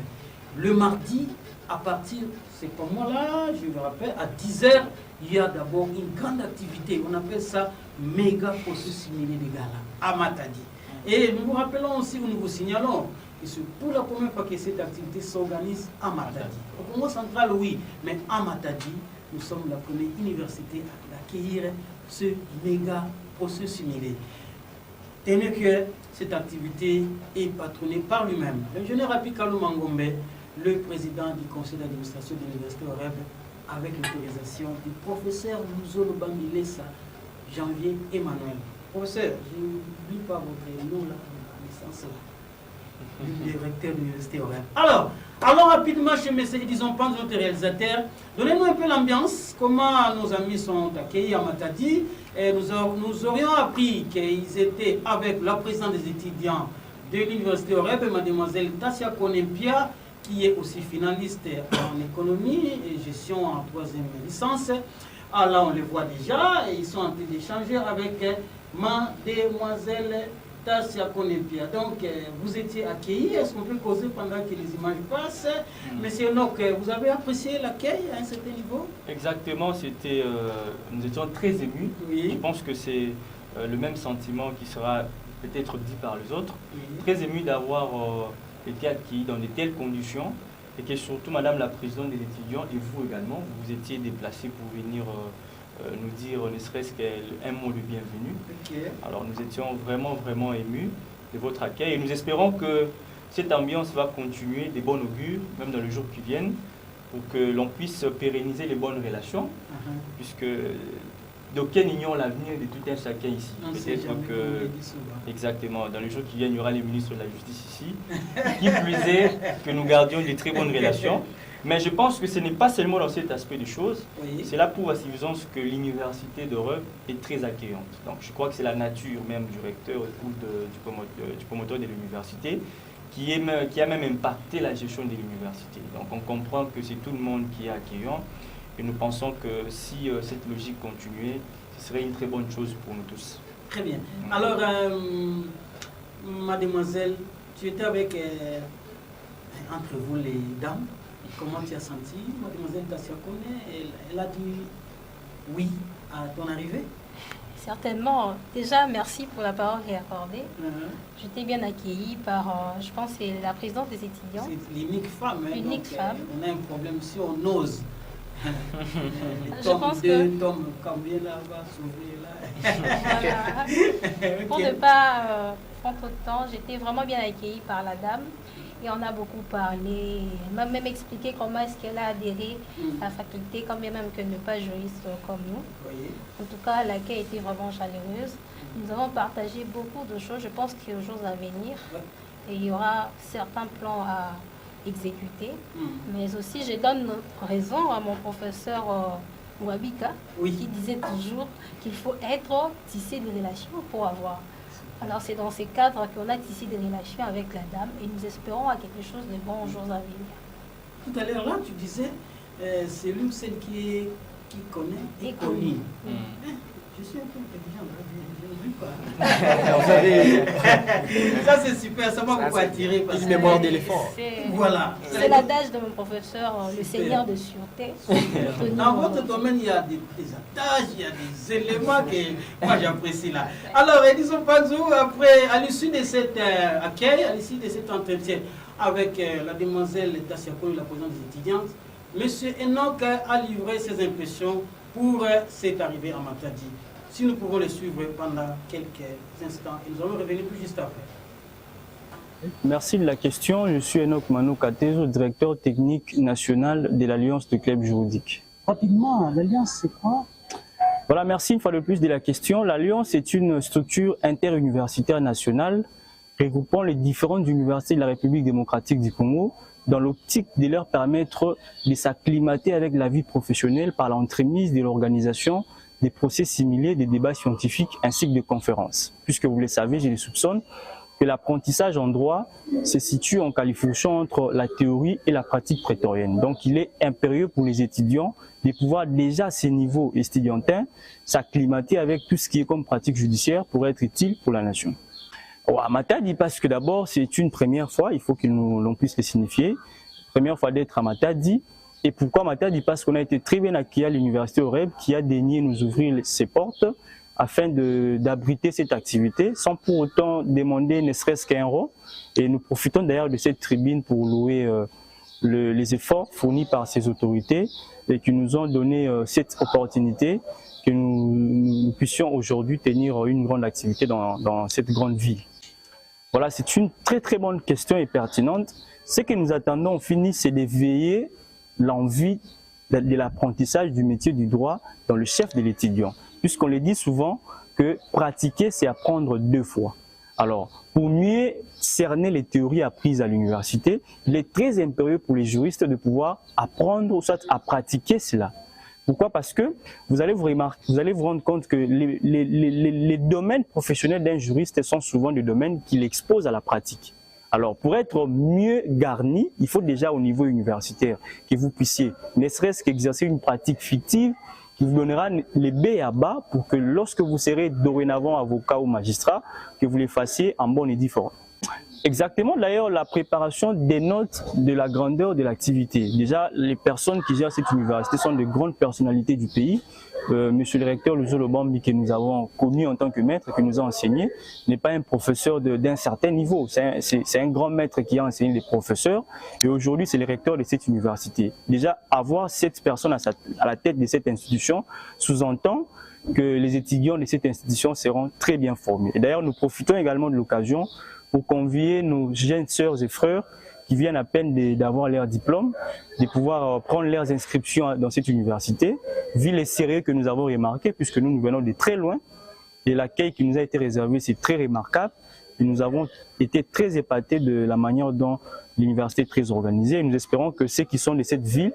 Le mardi, à partir, c'est pas moi là, je vous rappelle, à 10h, il y a d'abord une grande activité. On appelle ça méga procès similé de gala à Matadi. Et nous vous rappelons aussi, nous vous signalons que c'est pour la première fois que cette activité s'organise à Matadi. Au Congo central, oui, mais à Matadi, nous sommes la première université à accueillir ce méga procès similé. Tenez que cette activité est patronnée par lui-même. L'ingénieur Apikalo Mangombe, le président du conseil d'administration de l'Université OREB, avec l'autorisation du professeur Luzolo Bamilesa, Janvier Emmanuel. Professeur, je n'oublie pas votre nom là, la licence du directeur de l'Université OREB. Alors, allons rapidement chez M. Edison Panz, notre réalisateur. Donnez-nous un peu l'ambiance, comment nos amis sont accueillis à Matadi. Et nous aurions appris qu'ils étaient avec la présidente des étudiants de l'Université OREB, mademoiselle Tassia Konempia, qui est aussi finaliste en économie et gestion en 3e licence. Alors là, on les voit déjà, et ils sont en train d'échanger avec mademoiselle Tassia Konempia. Donc, vous étiez accueillis. Est-ce qu'on peut causer pendant que les images passent? Monsieur Enoch, vous avez apprécié l'accueil à un certain niveau? Exactement, c'était, nous étions très émus. Oui. Je pense que c'est le même sentiment qui sera peut-être dit par les autres. Oui. Très ému d'avoir été accueillis dans de telles conditions et que surtout Madame la Présidente des étudiants et vous également, vous étiez déplacés pour venir nous dire ne serait-ce qu'un mot de bienvenue. Okay. Alors nous étions vraiment émus de votre accueil et nous espérons que cette ambiance va continuer des bons augures, même dans les jours qui viennent, pour que l'on puisse pérenniser les bonnes relations, puisque d'aucuns ignorent l'avenir de tout un chacun ici. Peut-être que, exactement, dans les jours qui viennent, il y aura les ministres de la Justice ici, qui plus est que nous gardions de très bonnes relations. Mais je pense que ce n'est pas seulement dans cet aspect des choses, oui. C'est là pour la suffisance que l'université d'Europe est très accueillante. Donc je crois que c'est la nature même du recteur ou du promoteur de l'université qui a même impacté la gestion de l'université. Donc on comprend que c'est tout le monde qui est accueillant et nous pensons que si cette logique continuait, ce serait une très bonne chose pour nous tous. Très bien. Alors, mademoiselle, tu étais avec, entre vous les dames, comment tu as senti? Mademoiselle Tassia Kone, elle a dit oui à ton arrivée? Certainement. Déjà, merci pour la parole qui est accordée. J'étais bien accueillie par, je pense, c'est la présidente des étudiants. C'est l'unique femme. Hein, l'unique femme. On a un problème si on ose. Je pense que... combien là va s'ouvrir là. Voilà. Okay. Pour ne pas prendre trop de temps, j'étais vraiment bien accueillie par la dame. Et on a beaucoup parlé. Elle m'a même expliqué comment est-ce qu'elle a adhéré à la faculté, quand même que ne pas juriste comme nous. Oui. En tout cas, l'accueil était vraiment chaleureuse. Nous avons partagé beaucoup de choses. Je pense qu'il y a aux jours à venir. Et il y aura certains plans à exécuter. Mais aussi, je donne raison à mon professeur Ouabika, qui disait toujours qu'il faut tisser des relations pour avoir. Alors c'est dans ces cadres qu'on a tissé des relations avec la dame et nous espérons à quelque chose de bon aux jours à venir. Tout à l'heure là, tu disais, c'est l'une celle qui connaît et connue. Je suis un peu intelligent, ça c'est super, ça m'a beaucoup attiré. Une mémoire d'éléphant. Voilà. C'est l'adage de mon professeur, le seigneur de sûreté. Dans votre domaine, il y a des adages, il y a des éléments que moi j'apprécie là. Alors, Edison Panzo, après, à l'issue de cet accueil, à l'issue de cet entretien avec la demoiselle Tassia Kone, la présidente des étudiants, M. Enoch a livré ses impressions pour cette arrivée à Matadi. Si nous pouvons les suivre pendant quelques instants, et nous allons revenir plus juste après. Merci de la question. Je suis Enoch Mano Katezo, directeur technique national de l'Alliance de clubs juridiques. Rapidement, l'Alliance, c'est quoi? Voilà, merci une fois de plus de la question. L'Alliance est une structure interuniversitaire nationale regroupant les différentes universités de la République démocratique du Congo dans l'optique de leur permettre de s'acclimater avec la vie professionnelle par l'entremise de l'organisation des procès similaires, des débats scientifiques ainsi que de conférences. Puisque vous le savez, je le soupçonne, que l'apprentissage en droit se situe en califourchon entre la théorie et la pratique prétorienne. Donc il est impérieux pour les étudiants de pouvoir déjà à ces niveaux étudiantins s'acclimater avec tout ce qui est comme pratique judiciaire pour être utile pour la nation. À Matadi, parce que d'abord c'est une première fois, il faut que l'on puisse le signifier, première fois d'être à Matadi. Et pourquoi Matadi? Parce qu'on a été très bien accueillis à l'université OREB qui a daigné nous ouvrir ses portes afin d'abriter cette activité sans pour autant demander ne serait-ce qu'un euro. Et nous profitons d'ailleurs de cette tribune pour louer les efforts fournis par ces autorités et qui nous ont donné cette opportunité que nous puissions aujourd'hui tenir une grande activité dans cette grande ville? Voilà, c'est une très très bonne question et pertinente. Ce que nous attendons au fini, c'est d'éveiller l'envie de l'apprentissage du métier du droit dans le chef de l'étudiant. Puisqu'on le dit souvent que pratiquer, c'est apprendre 2 fois. Alors, pour mieux cerner les théories apprises à l'université, il est très impérieux pour les juristes de pouvoir apprendre ou soit à pratiquer cela. Pourquoi? Parce que vous allez vous rendre compte que les domaines professionnels d'un juriste sont souvent des domaines qu'il expose à la pratique. Alors, pour être mieux garni, il faut déjà au niveau universitaire que vous puissiez, ne serait-ce qu'exercer une pratique fictive qui vous donnera les B à bas pour que lorsque vous serez dorénavant avocat ou magistrat, que vous les fassiez en bonne et due forme. Exactement, d'ailleurs, la préparation dénote de la grandeur de l'activité. Déjà, les personnes qui gèrent cette université sont de grandes personnalités du pays. Monsieur le recteur Luzo Lobambi, que nous avons connu en tant que maître, qui nous a enseigné, n'est pas un professeur d'un certain niveau. C'est un grand maître qui a enseigné les professeurs. Et aujourd'hui, c'est le recteur de cette université. Déjà, avoir cette personne à la tête de cette institution sous-entend que les étudiants de cette institution seront très bien formés. Et d'ailleurs, nous profitons également de l'occasion pour convier nos jeunes sœurs et frères qui viennent à peine d'avoir leur diplôme, de pouvoir prendre leurs inscriptions dans cette université, vu les sérieux que nous avons remarqués, puisque nous venons de très loin, et l'accueil qui nous a été réservé, c'est très remarquable, et nous avons été très épatés de la manière dont l'université est très organisée, et nous espérons que ceux qui sont de cette ville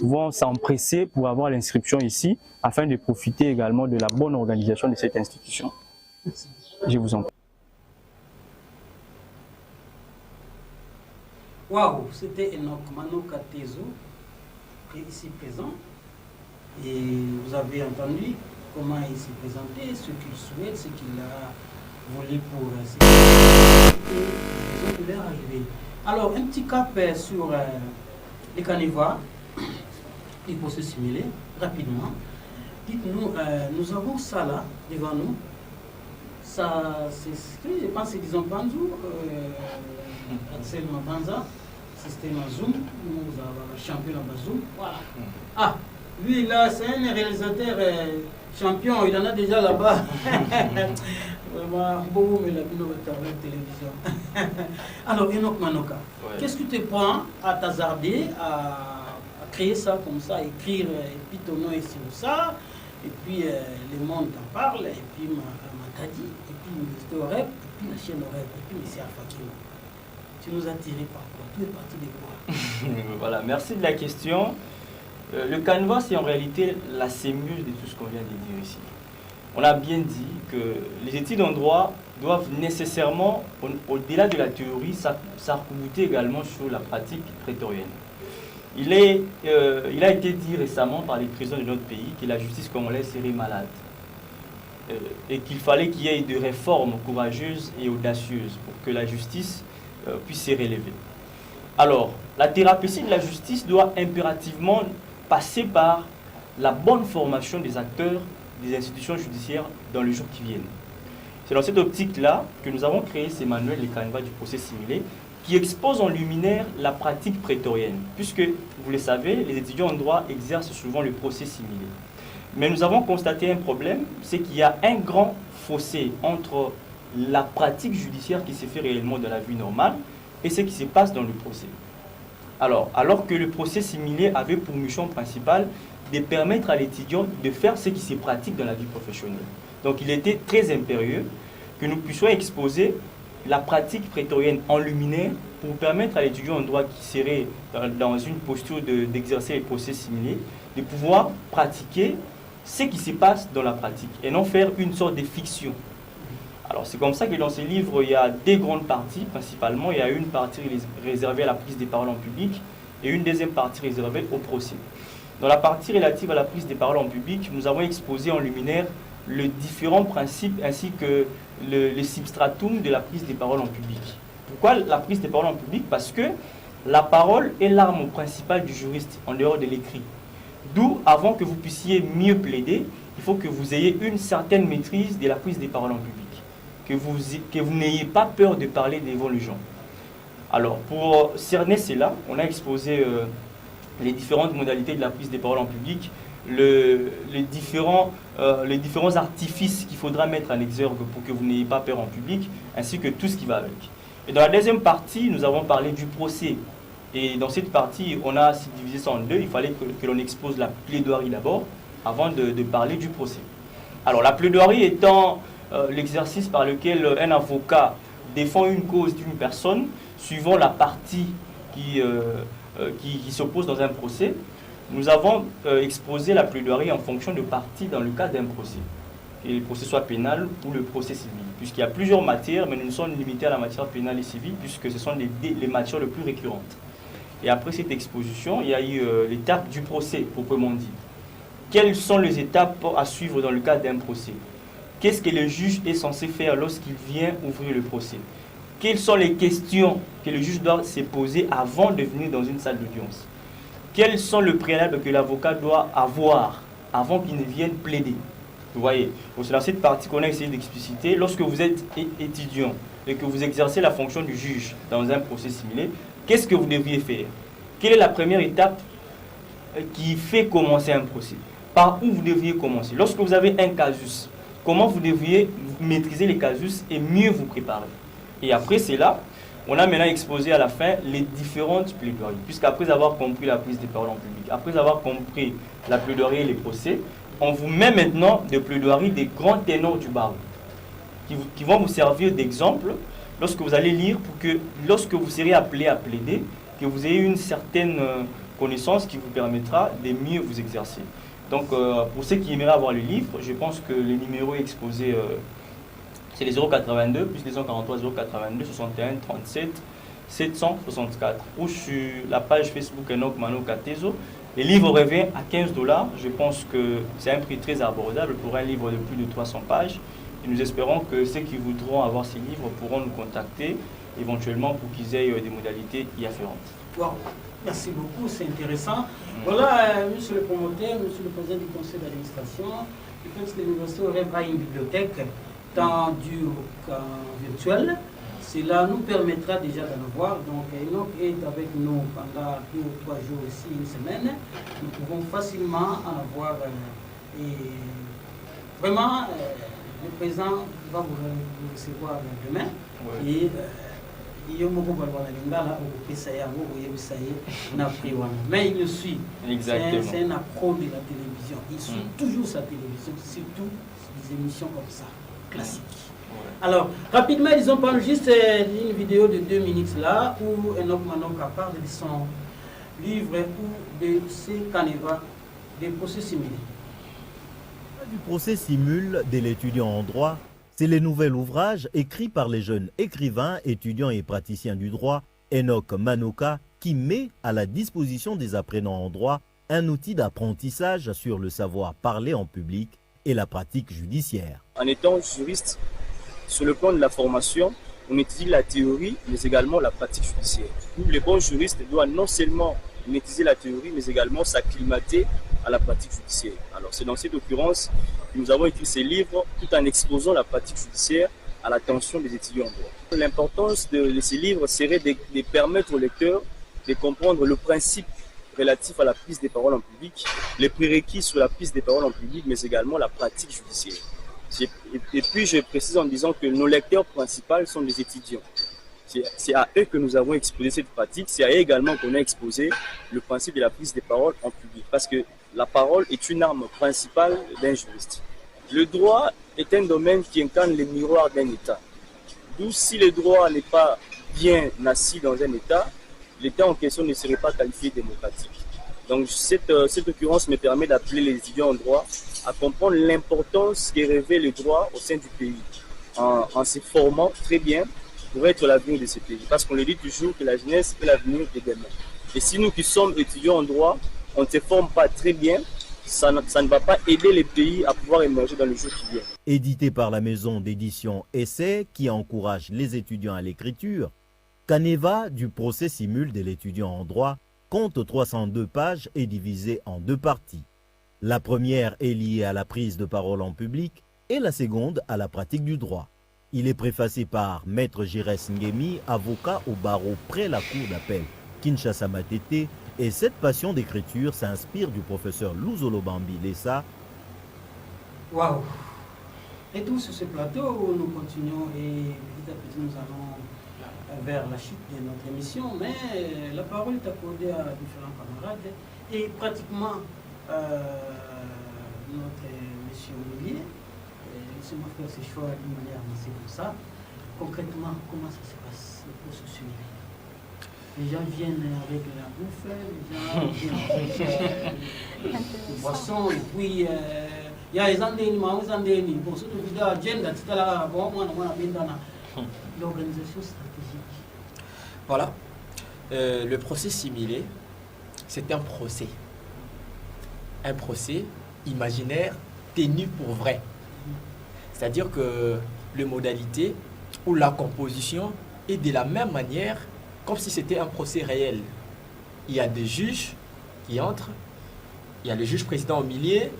vont s'empresser pour avoir l'inscription ici, afin de profiter également de la bonne organisation de cette institution. Je vous en prie. Waouh, c'était Enoch Manoka Tezo, qui est ici présent. Et vous avez entendu comment il s'est présenté, ce qu'il souhaite, ce qu'il a voulu pour ses et de leur arrivée. Alors, un petit cap sur les carnivores, les procès simulés, rapidement. Dites-nous, nous avons ça là, devant nous. Ça, c'est ce que je pense que c'est disons Banzou, Axel Mabanza, système Zoom, nous avons un champion à Zoom. Voilà. Ah, lui là, c'est un réalisateur champion, il en a déjà là-bas. Vraiment, beaucoup mais la télévision. Alors, Enoch Manoka, ouais. Qu'est-ce que tu te prends à t'hazarder, à créer ça comme ça, écrire, et puis ton nom est sur ça, et puis le monde t'en parle, et puis Matadi, et puis l'université Oreb, et puis la chaîne Oreb, et puis M. Alfakima. Tu nous as tiré par quoi? Tu es parti de quoi? Voilà, merci de la question. Le canevas, c'est en réalité la sémule de tout ce qu'on vient de dire ici. On a bien dit que les études en droit doivent nécessairement, au-delà de la théorie, s'arc-bouter également sur la pratique prétorienne. Il a été dit récemment par les présidents de notre pays que la justice congolaise serait malade et qu'il fallait qu'il y ait des réformes courageuses et audacieuses pour que la justice puisse se relever. Alors, la thérapeutie de la justice doit impérativement passer par la bonne formation des acteurs des institutions judiciaires dans les jours qui viennent. C'est dans cette optique-là que nous avons créé ces manuels, les canevas du procès simulé, qui exposent en luminaire la pratique prétorienne, puisque, vous le savez, les étudiants en droit exercent souvent le procès simulé. Mais nous avons constaté un problème, c'est qu'il y a un grand fossé entre la pratique judiciaire qui se fait réellement dans la vie normale et ce qui se passe dans le procès. Alors que le procès simulé avait pour mission principale de permettre à l'étudiant de faire ce qui se pratique dans la vie professionnelle. Donc il était très impérieux que nous puissions exposer la pratique prétorienne en luminaire pour permettre à l'étudiant en droit qui serait dans une posture d'exercer les procès simulés de pouvoir pratiquer ce qui se passe dans la pratique et non faire une sorte de fiction. Alors c'est comme ça que dans ce livre, il y a deux grandes parties principalement. Il y a une partie réservée à la prise des paroles en public et une deuxième partie réservée au procès. Dans la partie relative à la prise des paroles en public, nous avons exposé en luminaire les différents principes ainsi que le substratum de la prise des paroles en public. Pourquoi la prise des paroles en public? Parce que la parole est l'arme principale du juriste en dehors de l'écrit. D'où, avant que vous puissiez mieux plaider, il faut que vous ayez une certaine maîtrise de la prise des paroles en public. Que vous n'ayez pas peur de parler devant les gens. Alors, pour cerner cela, on a exposé les différentes modalités de la prise des paroles en public les différents artifices qu'il faudra mettre en exergue pour que vous n'ayez pas peur en public, ainsi que tout ce qui va avec. Et dans la deuxième partie, nous avons parlé du procès. Et dans cette partie, on a divisé ça en deux. Il fallait que l'on expose la plaidoirie d'abord, avant de parler du procès. Alors la plaidoirie étant l'exercice par lequel un avocat défend une cause d'une personne, suivant la partie qui s'oppose dans un procès. Nous avons exposé la plaidoirie en fonction de parties dans le cas d'un procès. Que le procès soit pénal ou le procès civil. Puisqu'il y a plusieurs matières, mais nous ne sommes limités à la matière pénale et civile, puisque ce sont les matières les plus récurrentes. Et après cette exposition, il y a eu l'étape du procès, proprement dit. Quelles sont les étapes à suivre dans le cadre d'un procès? Qu'est-ce que le juge est censé faire lorsqu'il vient ouvrir le procès? Quelles sont les questions que le juge doit se poser avant de venir dans une salle d'audience? Quels sont les préalables que l'avocat doit avoir avant qu'il ne vienne plaider? Vous voyez, c'est dans cette partie qu'on a essayé d'expliciter. Lorsque vous êtes étudiant et que vous exercez la fonction du juge dans un procès similaire, qu'est-ce que vous devriez faire? Quelle est la première étape qui fait commencer un procès? Par où vous devriez commencer? Lorsque vous avez un casus, comment vous devriez maîtriser les casus et mieux vous préparer? Et après cela, on a maintenant exposé à la fin les différentes plaidoiries. Puisqu'après avoir compris la prise de parole en public, après avoir compris la plaidoirie et les procès, on vous met maintenant des plaidoiries des grands ténors du barreau qui vont vous servir d'exemple lorsque vous allez lire pour que lorsque vous serez appelé à plaider, que vous ayez une certaine connaissance qui vous permettra de mieux vous exercer. Donc pour ceux qui aimeraient avoir le livre, je pense que les numéros exposés, c'est les 082 plus les 143 082 61 37 764 ou sur la page Facebook Enoch Mano Katezo. Les livres revient à 15 $. Je pense que c'est un prix très abordable pour un livre de plus de 300 pages. Et nous espérons que ceux qui voudront avoir ces livres pourront nous contacter éventuellement pour qu'ils aient des modalités y afférentes. Wow. Merci beaucoup, c'est intéressant. Voilà, monsieur le promoteur, monsieur le président du conseil d'administration, je pense que l'université aura une bibliothèque tant dure qu'en virtuelle. Cela nous permettra déjà d'en avoir. Donc, Enoch est avec nous pendant 2 ou 3 jours ici, une semaine. Nous pouvons facilement en avoir. Et vraiment, le président va vous recevoir demain. Ouais. Et mais il le suit. C'est un accro de la télévision. Il suit toujours sa télévision, surtout des émissions comme ça, classiques. Alors, rapidement, ils ont parlé juste une vidéo de 2 minutes là, où Enoch Manoka parle de son livre ou de ses canevas des procès simulés. Du procès simule de l'étudiant en droit, c'est le nouvel ouvrage écrit par les jeunes écrivains, étudiants et praticiens du droit, Enoch Manoka, qui met à la disposition des apprenants en droit un outil d'apprentissage sur le savoir parler en public et la pratique judiciaire. En étant juriste, sur le plan de la formation, on étudie la théorie, mais également la pratique judiciaire. Le bon juriste doit non seulement maîtriser la théorie, mais également s'acclimater à la pratique judiciaire. Alors c'est dans cette occurrence que nous avons écrit ces livres tout en exposant la pratique judiciaire à l'attention des étudiants en droit. L'importance de ces livres serait de permettre aux lecteurs de comprendre le principe relatif à la prise des paroles en public, les prérequis sur la prise des paroles en public, mais également la pratique judiciaire. Et puis je précise en disant que nos lecteurs principaux sont les étudiants. C'est à eux que nous avons exposé cette pratique, c'est à eux également qu'on a exposé le principe de la prise des paroles en public, parce que la parole est une arme principale d'un juriste. Le droit est un domaine qui incarne le miroir d'un État. D'où si le droit n'est pas bien assis dans un État, l'État en question ne serait pas qualifié démocratique. Donc cette occurrence me permet d'appeler les étudiants en droit à comprendre l'importance que revêt le droit au sein du pays, en se formant très bien pour être l'avenir de ce pays. Parce qu'on le dit toujours que la jeunesse est l'avenir de demain. Et si nous qui sommes étudiants en droit, on ne se forme pas très bien, ça ne va pas aider les pays à pouvoir émerger dans le jour qui vient. Édité par la maison d'édition Essai qui encourage les étudiants à l'écriture, Caneva du procès simule de l'étudiant en droit compte 302 pages et divisé en 2 parties. La première est liée à la prise de parole en public et la seconde à la pratique du droit. Il est préfacé par Maître Girès Ngemi, avocat au barreau près la cour d'appel Kinshasa Matete, Et cette passion d'écriture s'inspire du professeur Luzolo Bambi Lessa. Waouh! Et donc sur ce plateau, nous continuons et petit à petit nous allons vers la chute de notre émission, mais la parole est accordée à différents camarades et pratiquement notre monsieur Olivier, laissez-moi faire ce choix d'une manière assez comme ça. Concrètement, comment ça se passe pour ce sujet? Les gens viennent avec la bouffe, les gens viennent avec les boissons, et puis il y a les andénis, pour ceux qui vidéo agenda, l'organisation stratégique. Voilà. Le procès similé, c'est un procès. Un procès imaginaire tenu pour vrai. C'est-à-dire que les modalités ou la composition est de la même manière comme si c'était un procès réel. Il y a des juges qui entrent, il y a le juge président au milieu,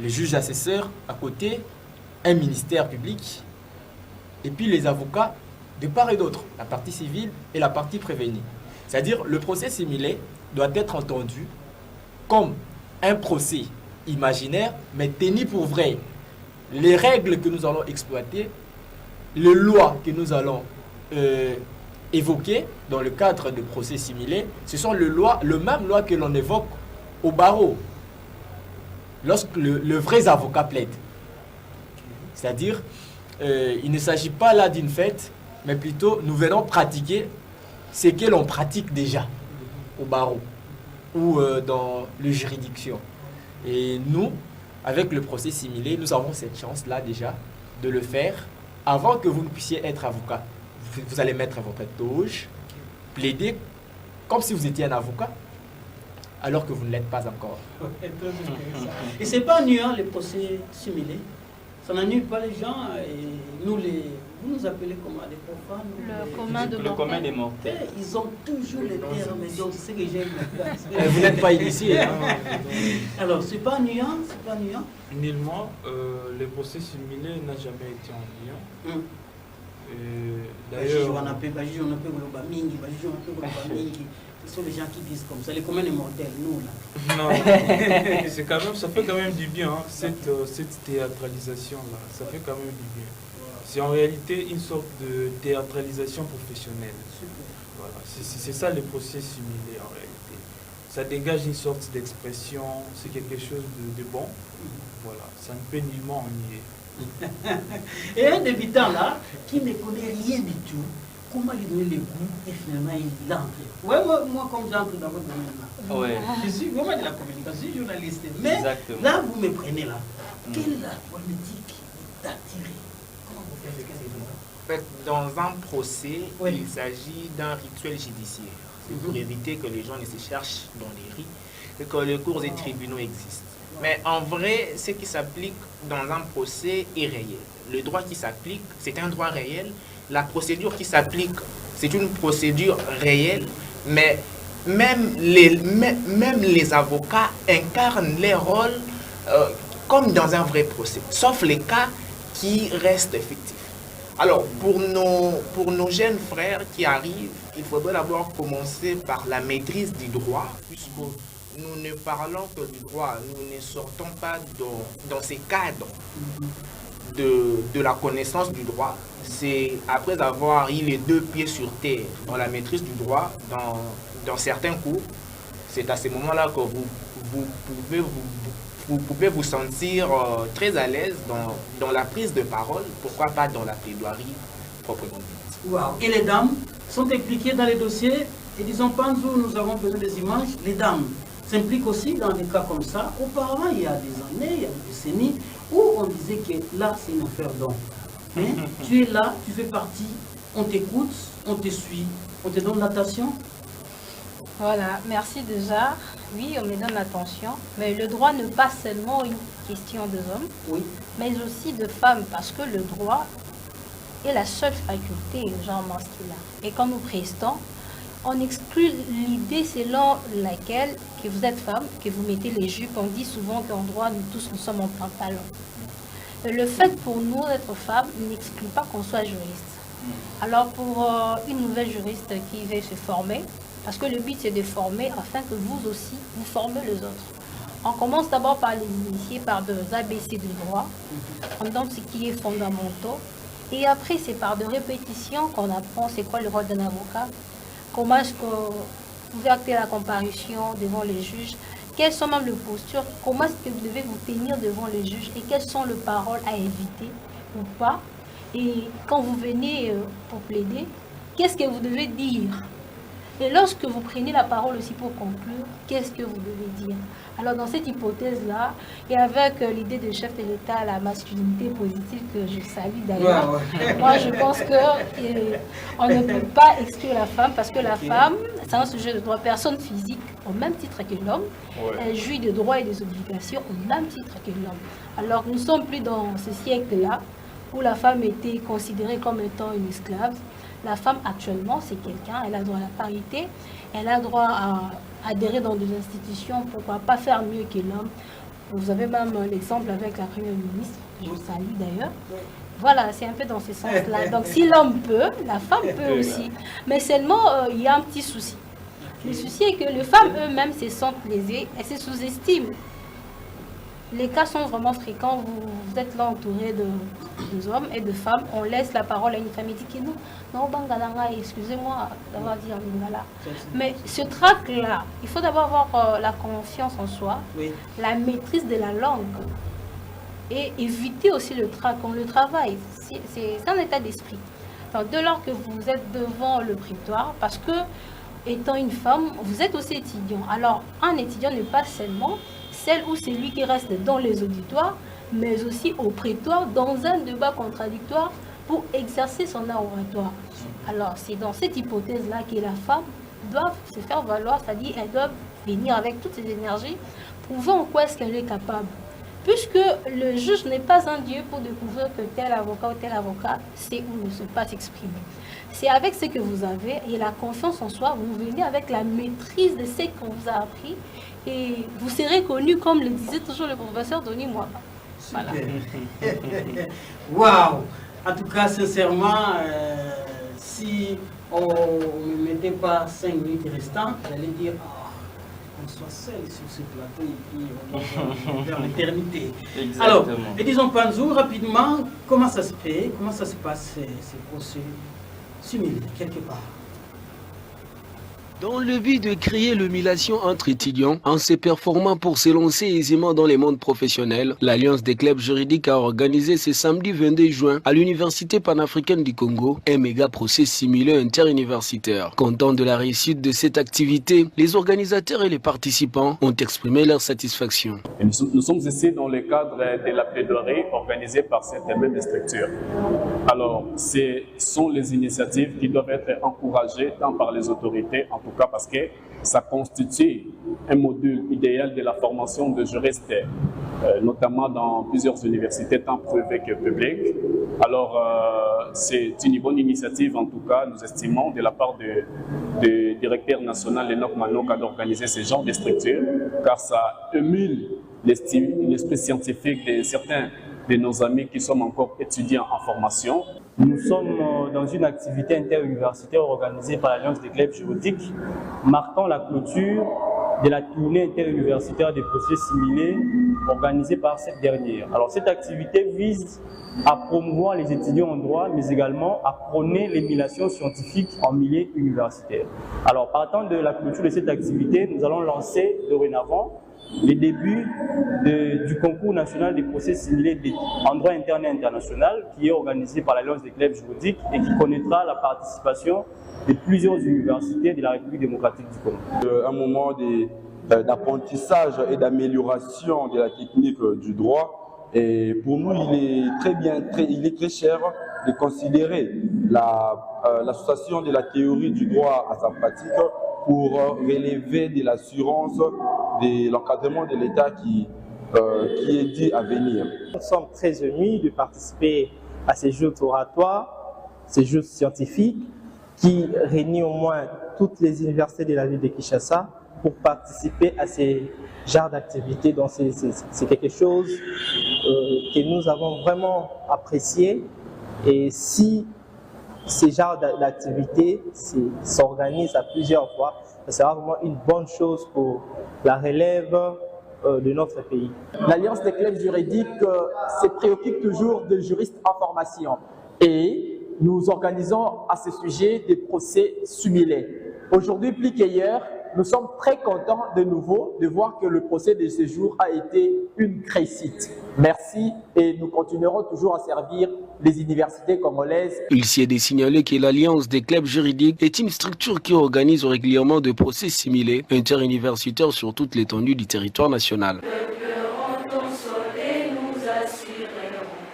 le juge assesseur à côté, un ministère public, et puis les avocats de part et d'autre, la partie civile et la partie prévenue. C'est-à-dire le procès similé doit être entendu comme un procès imaginaire, mais tenu pour vrai. Les règles que nous allons exploiter, les lois que nous allons évoquer dans le cadre de procès similé, ce sont le même loi que l'on évoque au barreau, lorsque le vrai avocat plaide. C'est-à-dire, il ne s'agit pas là d'une fête, mais plutôt nous venons pratiquer ce que l'on pratique déjà au barreau ou dans les juridictions. Et nous, avec le procès similé, nous avons cette chance-là déjà de le faire avant que vous ne puissiez être avocat. Vous allez mettre votre toge, plaider comme si vous étiez un avocat, alors que vous ne l'êtes pas encore. Et c'est pas ennuyant les procès similés. Ça n'ennuie pas les gens. Et nous, vous nous appelez comment, les profanes? Le commun des mortels. Ils ont toujours les termes, donc c'est que j'aime. Vous n'êtes pas initié. Hein? Alors, c'est pas ennuyant, c'est pas ennuyant. Nullement, le procès similé n'a jamais été ennuyant. D'ailleurs, ce sont les gens qui disent comme ça, les communs des mortels, nous là. Non, c'est quand même, ça fait quand même du bien, hein, cette théâtralisation-là, ça fait quand même du bien. C'est en réalité une sorte de théâtralisation professionnelle. Voilà, c'est ça le procès similé en réalité. Ça dégage une sorte d'expression, c'est quelque chose de bon. Voilà, ça ne peut nullement ennuyer. Et un débutant là, qui ne connaît rien du tout, comment lui donner le goût et finalement il entre. Ouais, moi comme j'entre dans votre domaine là, je suis vraiment de la communication, je suis journaliste. Mais exactement. Là, vous me prenez là. Quelle est la politique d'attirer? Comment vous faites? En fait, dans un procès, il s'agit d'un rituel judiciaire. C'est pour éviter que les gens ne se cherchent dans les rues et que les cours et tribunaux existent. Mais en vrai, ce qui s'applique dans un procès est réel. Le droit qui s'applique, c'est un droit réel. La procédure qui s'applique, c'est une procédure réelle. Mais même les avocats incarnent leur rôle comme dans un vrai procès, sauf les cas qui restent fictifs. Alors, pour nos jeunes frères qui arrivent, il faudrait d'abord commencer par la maîtrise du droit, puisque nous ne parlons que du droit, nous ne sortons pas dans ces cadres de la connaissance du droit. C'est après avoir eu les deux pieds sur terre dans la maîtrise du droit, dans certains cours, c'est à ce moment-là que vous pouvez vous sentir très à l'aise dans la prise de parole, pourquoi pas dans la plaidoirie proprement dite. Wow. Et les dames sont impliquées dans les dossiers et disons, Panzo, nous avons besoin des images, les dames s'impliquent aussi dans des cas comme ça. Auparavant, il y a des années, il y a des décennies, où on disait que là, c'est une affaire d'homme. Hein? Tu es là, tu fais partie, on t'écoute, on te suit, on te donne l'attention. Voilà, merci déjà. Oui, on me donne l'attention. Mais le droit n'est pas seulement une question des hommes, mais aussi de femmes, parce que le droit est la seule faculté du genre masculin. Et quand nous prestons, on exclut l'idée selon laquelle que vous êtes femme, que vous mettez les jupes. On dit souvent qu'en droit, nous tous, nous sommes en pantalon. Le fait pour nous d'être femmes n'exclut pas qu'on soit juriste. Alors pour une nouvelle juriste qui veut se former, Parce que le but, c'est de former afin que vous aussi, vous formez les autres. On commence d'abord par les initier par des ABC de droit, on donne ce qui est fondamental. Et après, c'est par de répétitions qu'on apprend c'est quoi le rôle d'un avocat, comment est-ce que vous actez la comparution devant les juges, quelles sont même les postures, comment est-ce que vous devez vous tenir devant les juges et quelles sont les paroles à éviter ou pas. Et quand vous venez pour plaider, qu'est-ce que vous devez dire? Et lorsque vous prenez la parole aussi pour conclure, qu'est-ce que vous devez dire? Alors dans cette hypothèse-là, et avec l'idée de chef de l'État, la masculinité positive que je salue d'ailleurs, moi je pense qu'on ne peut pas exclure la femme parce que la femme, c'est un sujet de droit, personne physique au même titre que l'homme, elle jouit de droits et des obligations au même titre que l'homme. Alors nous ne sommes plus dans ce siècle-là où la femme était considérée comme étant une esclave. La femme actuellement, c'est quelqu'un, elle a droit à la parité, elle a droit à adhérer dans des institutions, pourquoi pas faire mieux que l'homme. Vous avez même l'exemple avec la première ministre, je vous salue d'ailleurs. Voilà, c'est un peu dans ce sens-là. Donc si l'homme peut, la femme peut aussi. Mais seulement, il y a un petit souci. Le souci est que les femmes eux-mêmes se sentent lésées, elles se sous-estiment. Les cas sont vraiment fréquents, vous êtes là entouré de hommes et de femmes, on laisse la parole à une femme et dit que non, Bangalanga, excusez-moi d'avoir dit Bangala. Mais ce trac-là, il faut d'abord avoir la confiance en soi, la maîtrise de la langue et éviter aussi le trac, on le travaille, c'est un état d'esprit. Dès lors que vous êtes devant le prétoire, parce que étant une femme, vous êtes aussi étudiant. Alors, un étudiant n'est pas seulement celle ou celui qui reste dans les auditoires, mais aussi au prétoire, dans un débat contradictoire pour exercer son art oratoire. Alors, c'est dans cette hypothèse-là que la femme doit se faire valoir, c'est-à-dire qu'elle doit venir avec toutes ses énergies, prouver en quoi est-ce qu'elle est capable. Puisque le juge n'est pas un dieu pour découvrir que tel avocat ou tel avocat sait ou ne sait pas s'exprimer. C'est avec ce que vous avez et la confiance en soi, vous venez avec la maîtrise de ce qu'on vous a appris et vous serez connu comme le disait toujours le professeur Denis Mwaba. Voilà. Waouh! En tout cas, sincèrement, si on ne me mettait pas 5 minutes restantes, j'allais dire qu'on soit seul sur ce plateau et puis on va vers l'éternité. Alors, et disons Panzou, rapidement, comment ça se fait, comment ça se passe ces procès simulés quelque part? Dans le but de créer l'humiliation entre étudiants, en se performant pour s'élancer aisément dans les mondes professionnels, l'Alliance des clubs juridiques a organisé ce samedi 22 juin à l'Université panafricaine du Congo un méga procès simulé interuniversitaire. Contents de la réussite de cette activité, les organisateurs et les participants ont exprimé leur satisfaction. Nous sommes ici dans le cadre de la plaidoirie organisée par cette même structure. Alors, ce sont les initiatives qui doivent être encouragées tant par les autorités, en tout cas parce que ça constitue un module idéal de la formation de juristes, notamment dans plusieurs universités, tant privées que publiques. Alors, c'est une bonne initiative, en tout cas, nous estimons, de la part du directeur national Enoch Manoka d'organiser ce genre de structure, car ça émule l'esprit scientifique de certains de nos amis qui sont encore étudiants en formation. Nous sommes dans une activité interuniversitaire organisée par l'Alliance des clubs juridiques, marquant la clôture de la tournée interuniversitaire des procès similés organisée par cette dernière. Alors cette activité vise à promouvoir les étudiants en droit, mais également à prôner l'émulation scientifique en milieu universitaire. Alors partant de la clôture de cette activité, nous allons lancer dorénavant les débuts du concours national des procès similés en droit interne et international qui est organisé par l'Alliance des clubs juridiques et qui connaîtra la participation de plusieurs universités de la République démocratique du Congo. Un moment d'apprentissage et d'amélioration de la technique du droit. Et pour nous, il est très cher de considérer l'association de la théorie du droit à sa pratique pour relever de l'assurance de l'encadrement de l'État qui est dit à venir. Nous sommes très émus de participer à ces jeux oratoires, ces jeux scientifiques qui réunissent au moins toutes les universités de la ville de Kinshasa pour participer à ces genres d'activités. Donc c'est quelque chose que nous avons vraiment apprécié. Et si ces genres d'activités s'organisent à plusieurs fois. Ça sera vraiment une bonne chose pour la relève de notre pays. L'Alliance des clubs juridiques se préoccupe toujours de juristes en formation et nous organisons à ce sujet des procès simulés. Aujourd'hui, plus qu'hier, nous sommes très contents de nouveau de voir que le procès de ce jour a été une réussite. Merci et nous continuerons toujours à servir les universités congolaises. Il s'y est de signaler que l'Alliance des clubs juridiques est une structure qui organise régulièrement des procès similés interuniversitaires sur toute l'étendue du territoire national.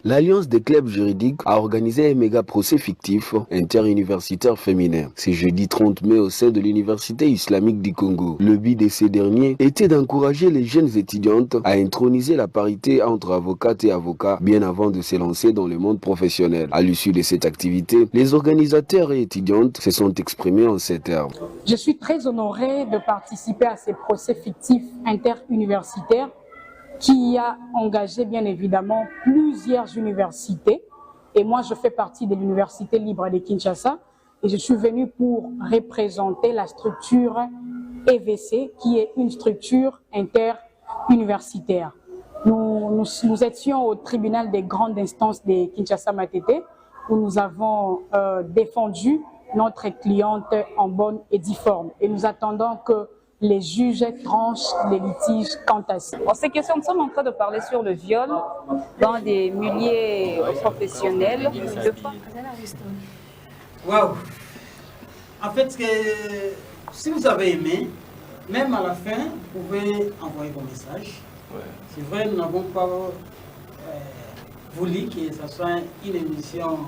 L'Alliance des clubs juridiques a organisé un méga procès fictif interuniversitaire féminin. C'est jeudi 30 mai au sein de l'Université islamique du Congo. Le but de ces derniers était d'encourager les jeunes étudiantes à introniser la parité entre avocates et avocats bien avant de se lancer dans le monde professionnel. À l'issue de cette activité, les organisateurs et étudiantes se sont exprimés en ces termes. Je suis très honorée de participer à ces procès fictifs interuniversitaires qui a engagé bien évidemment plusieurs universités. Et moi, je fais partie de l'Université libre de Kinshasa et je suis venue pour représenter la structure EVC, qui est une structure interuniversitaire. Nous étions au tribunal des grandes instances de Kinshasa-Matete où nous avons défendu notre cliente en bonne et due forme. Et nous attendons que les juges tranchent les litiges quant à ça. En ces questions, nous sommes en train de parler sur le viol dans des milieux professionnels. Waouh! En fait, si vous avez aimé, même à la fin, vous pouvez envoyer vos messages. Ouais. C'est vrai, nous n'avons pas voulu que ce soit une émission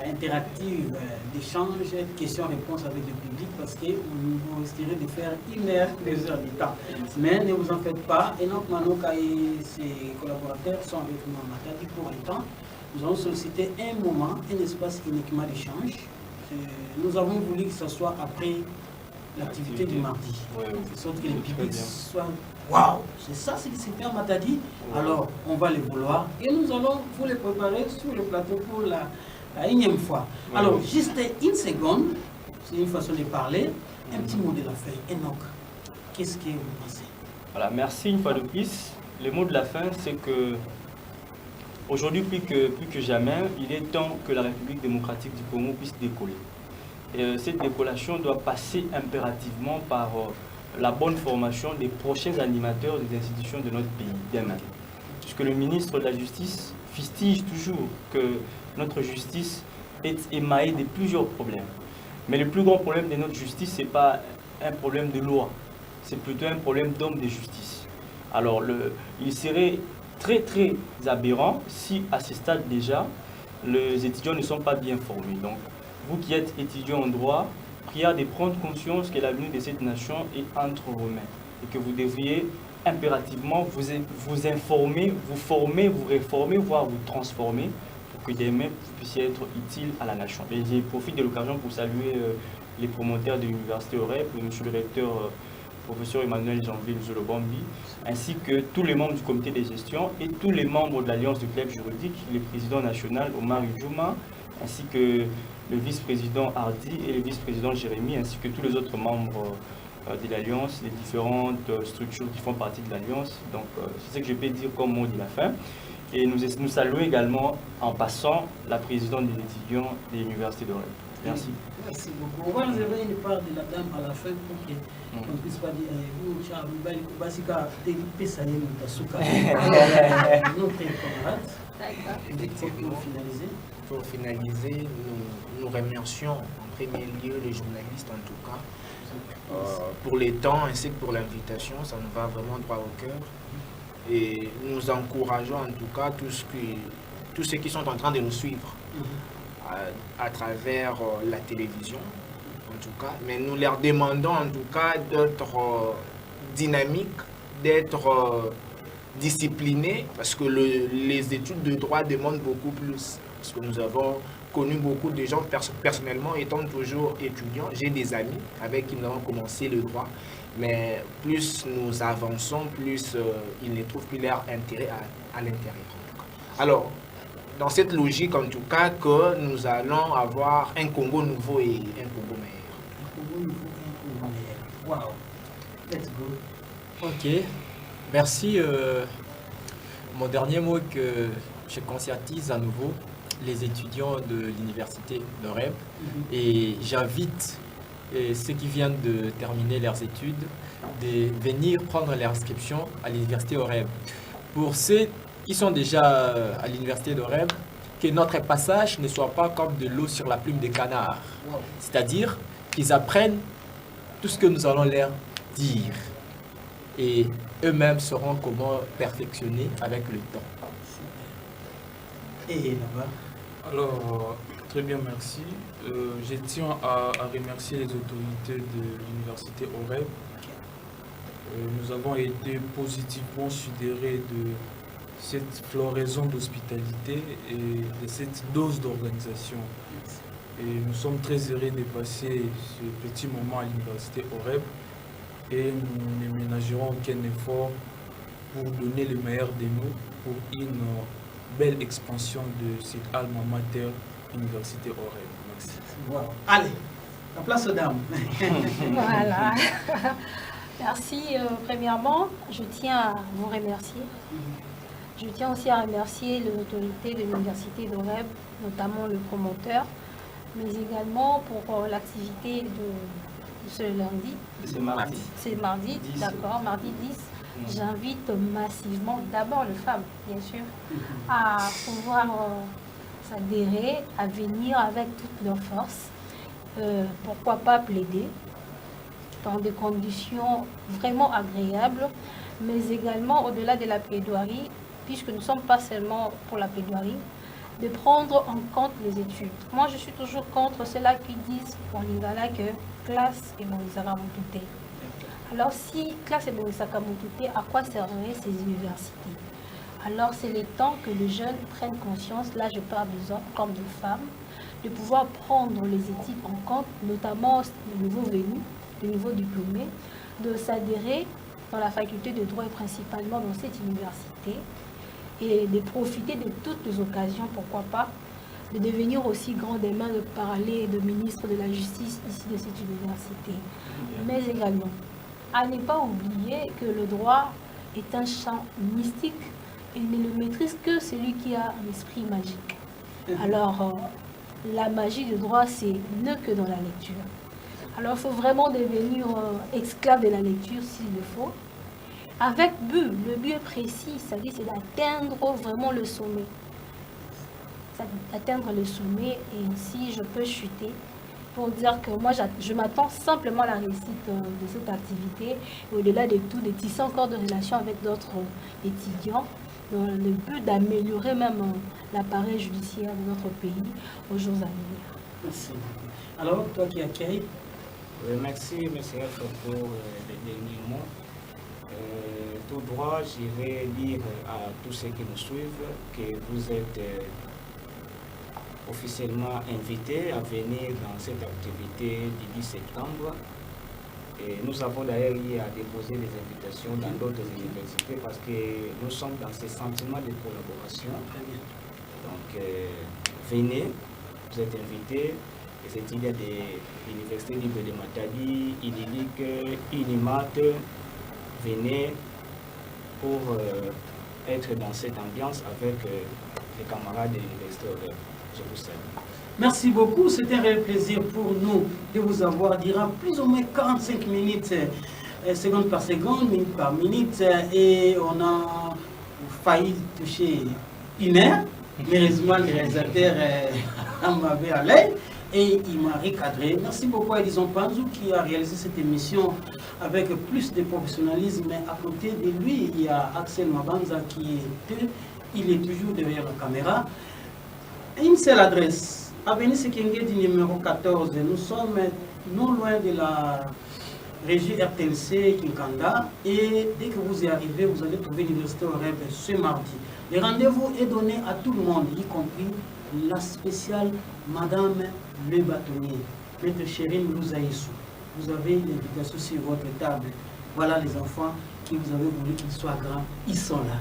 interactive d'échange, questions-réponses avec le public parce que vous risquerez de faire 1 heure, 2 heures de temps. Mais ne vous en faites pas. Enoch Manoka et ses collaborateurs sont avec nous en Matadi pour un temps. Nous avons sollicité un moment, un espace uniquement d'échange. Nous avons voulu que ce soit après l'activité du mardi. De sorte que les publics soient waouh, c'est ça ce qui s'est fait à Matadi. Alors on va les vouloir et nous allons vous les préparer sur le plateau pour la énième fois. Alors, juste 1 seconde, c'est une façon de parler. Un petit mot de la fin. Enoch, qu'est-ce que vous pensez? Voilà, merci une fois de plus. Le mot de la fin, c'est que aujourd'hui, plus que jamais, il est temps que la République démocratique du Congo puisse décoller. Et cette décollation doit passer impérativement par la bonne formation des prochains animateurs des institutions de notre pays demain. Puisque le ministre de la Justice fustige toujours que notre justice est émaillée de plusieurs problèmes. Mais le plus grand problème de notre justice, ce n'est pas un problème de loi, c'est plutôt un problème d'homme de justice. Alors, il serait très aberrant si, à ce stade déjà, les étudiants ne sont pas bien formés. Donc, vous qui êtes étudiants en droit, priez de prendre conscience que l'avenir de cette nation est entre vos mains et que vous devriez impérativement vous informer, vous former, vous réformer, voire vous transformer pour que demain vous puissiez être utile à la nation. Et je profite de l'occasion pour saluer les promoteurs de l'Université OREB, monsieur le recteur professeur Emmanuel Janvier Zolobambi, ainsi que tous les membres du comité de gestion et tous les membres de l'Alliance de clubs juridiques, le président national Omar Idjouma, ainsi que le vice-président Hardy et le vice-président Jérémy, ainsi que tous les autres membres de l'Alliance, les différentes structures qui font partie de l'Alliance. Donc, c'est ce que je peux dire comme mot de la fin. Et nous saluons également, en passant, la présidente des étudiants de l'Université d'Oreb. Merci. Merci beaucoup. On va réserver une part de la dame à la fin pour qu'on ne puisse pas dire vous, Basika, t'es Pessaye, Moutasuka. Notre camarade. Pour finaliser, nous remercions en premier lieu les journalistes en tout cas pour les temps ainsi que pour l'invitation, ça nous va vraiment droit au cœur. Et nous encourageons en tout cas tous ceux qui sont en train de nous suivre à travers la télévision en tout cas, mais nous leur demandons en tout cas d'être dynamiques, d'être disciplinés parce que les études de droit demandent beaucoup plus. Parce que nous avons connu beaucoup de gens personnellement étant toujours étudiants. J'ai des amis avec qui nous avons commencé le droit, mais plus nous avançons, plus ils ne trouvent plus leur intérêt à l'intérieur. Alors, dans cette logique, en tout cas, que nous allons avoir un Congo nouveau et un Congo meilleur. Un Congo nouveau et un Congo meilleur. Wow. Let's go. Ok. Merci. Mon dernier mot que je conscientise à nouveau les étudiants de l'université d'Oreb et j'invite ceux qui viennent de terminer leurs études de venir prendre leur inscription à l'université Oreb. Pour ceux qui sont déjà à l'université d'Oreb, que notre passage ne soit pas comme de l'eau sur la plume des canards. C'est-à-dire qu'ils apprennent tout ce que nous allons leur dire. Et eux-mêmes sauront comment perfectionner avec le temps. Et là-bas? Alors, très bien, merci. Je tiens à remercier les autorités de l'université Oreb. Nous avons été positivement sidérés de cette floraison d'hospitalité et de cette dose d'organisation. Et nous sommes très heureux de passer ce petit moment à l'université Oreb et nous ne ménagerons aucun effort pour donner le meilleur de nous pour une belle expansion de cette alma mater université Oreb. Merci. Wow. Allez, la place aux dames. Voilà. Merci. Premièrement, je tiens à vous remercier. Je tiens aussi à remercier les autorités de l'université d'Oreb, notamment le promoteur, mais également pour l'activité de ce lundi. C'est mardi. C'est mardi, d'accord, mardi 10. J'invite massivement, d'abord les femmes, bien sûr, à pouvoir s'adhérer, à venir avec toutes leurs forces. Pourquoi pas plaider dans des conditions vraiment agréables, mais également au-delà de la plaidoirie, puisque nous ne sommes pas seulement pour la plaidoirie, de prendre en compte les études. Moi, je suis toujours contre ceux-là qui disent en lingala que classe et Moïsaka Moutouté. Alors, si classe et Moïsaka Moutouté, à quoi serviraient ces universités? Alors, c'est le temps que les jeunes prennent conscience, là je parle des hommes comme des femmes, de pouvoir prendre les études en compte, notamment les nouveaux venus, les nouveaux diplômés, de s'adhérer dans la faculté de droit et principalement dans cette université, et de profiter de toutes les occasions, pourquoi pas, de devenir aussi grand des mains, de parler de ministre de la Justice ici de cette université. Mais également, à ne pas oublier que le droit est un champ mystique et ne le maîtrise que celui qui a un esprit magique. Alors, la magie du droit, c'est ne que dans la lecture. Alors, il faut vraiment devenir esclave de la lecture s'il le faut. Avec but, le but est précis, c'est-à-dire c'est d'atteindre vraiment le sommet. Atteindre le sommet et ainsi je peux chuter pour dire que moi je m'attends simplement à la réussite de cette activité et au-delà de tout, de tisser encore de relations avec d'autres étudiants dans le but d'améliorer même l'appareil judiciaire de notre pays aux jours à venir. Merci. Alors, toi qui accueilles. Merci, M. F, pour les derniers mots. Tout droit, je vais dire à tous ceux qui nous suivent que vous êtes officiellement invités à venir dans cette activité du 10 septembre. Et nous avons d'ailleurs eu à déposer des invitations dans d'autres universités parce que nous sommes dans ce sentiment de collaboration. Donc, venez, vous êtes invités. Les étudiants de l'Université libre de Matadi, INILIC, INIMAT, venez pour être dans cette ambiance avec les camarades de l'Université Oreb. Je vous salue. Merci beaucoup, c'était un réel plaisir pour nous de vous avoir durant plus ou moins 45 minutes, seconde par seconde, minute par minute, et on a failli toucher une heure. Heureusement, le réalisateur m'avait à l'aide et il m'a recadré. Merci beaucoup à Edison Panzou qui a réalisé cette émission avec plus de professionnalisme. Mais à côté de lui, il y a Axel Mabanza il est toujours derrière la caméra. Une seule adresse, Avenue Sekengedi numéro 14. Nous sommes non loin de la régie RTLC Kinkanda. Et dès que vous y arrivez, vous allez trouver l'Université Oreb ce mardi. Le rendez-vous est donné à tout le monde, y compris la spéciale Madame Le Bâtonnier, Maître Chérine Louzaïsou. Vous avez l'invitation sur votre table. Voilà les enfants qui vous avez voulu qu'ils soient grands, ils sont là.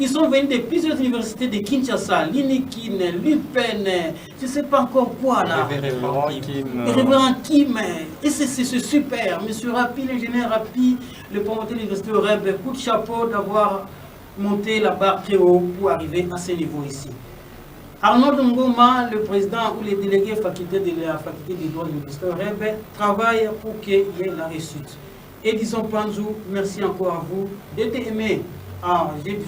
Ils sont venus de plusieurs universités de Kinshasa, l'Inikin, l'UPEN, je ne sais pas encore quoi là. Le révérend Kim. Et c'est super. Monsieur Rapi, l'ingénieur Rapi, le promoteur de l'université OREB, coup de chapeau d'avoir monté la barre très haut pour arriver à ce niveau ici. Arnaud Ngoma, le président ou les délégués de la faculté des droits de l'université OREB, travaillent pour qu'il y ait la réussite. Edison Panzou, merci encore à vous d'être aimé. Ah, j'ai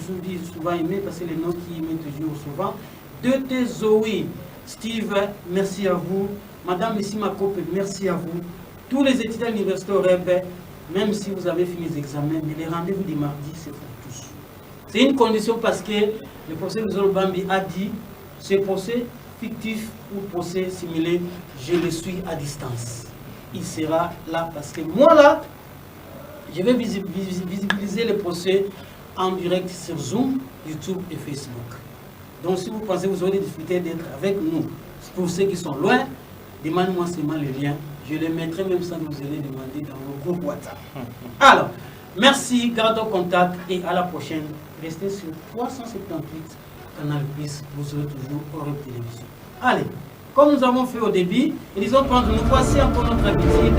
souvent aimé parce que les noms qui aiment toujours souvent. Dete Zoé, Steve, merci à vous. Madame Missima Kope, merci à vous. Tous les étudiants de l'université OREB, même si vous avez fini les examens, mais les rendez-vous du mardi, c'est pour tous. C'est une condition parce que le professeur Nzolo Bambi a dit ce procès fictif ou procès simulé, je le suis à distance. Il sera là parce que moi là, je vais visibiliser le procès en direct sur Zoom, YouTube et Facebook. Donc si vous pensez que vous aurez des difficultés d'être avec nous, pour ceux qui sont loin, demandez-moi seulement le lien. Je les mettrai même sans que vous allez demander dans le groupe WhatsApp. Alors, merci, gardons contact et à la prochaine. Restez sur 378 Canal+, vous serez toujours Europe Télévision. Allez, comme nous avons fait au début, ils ont prendre, nous voici encore notre habitude.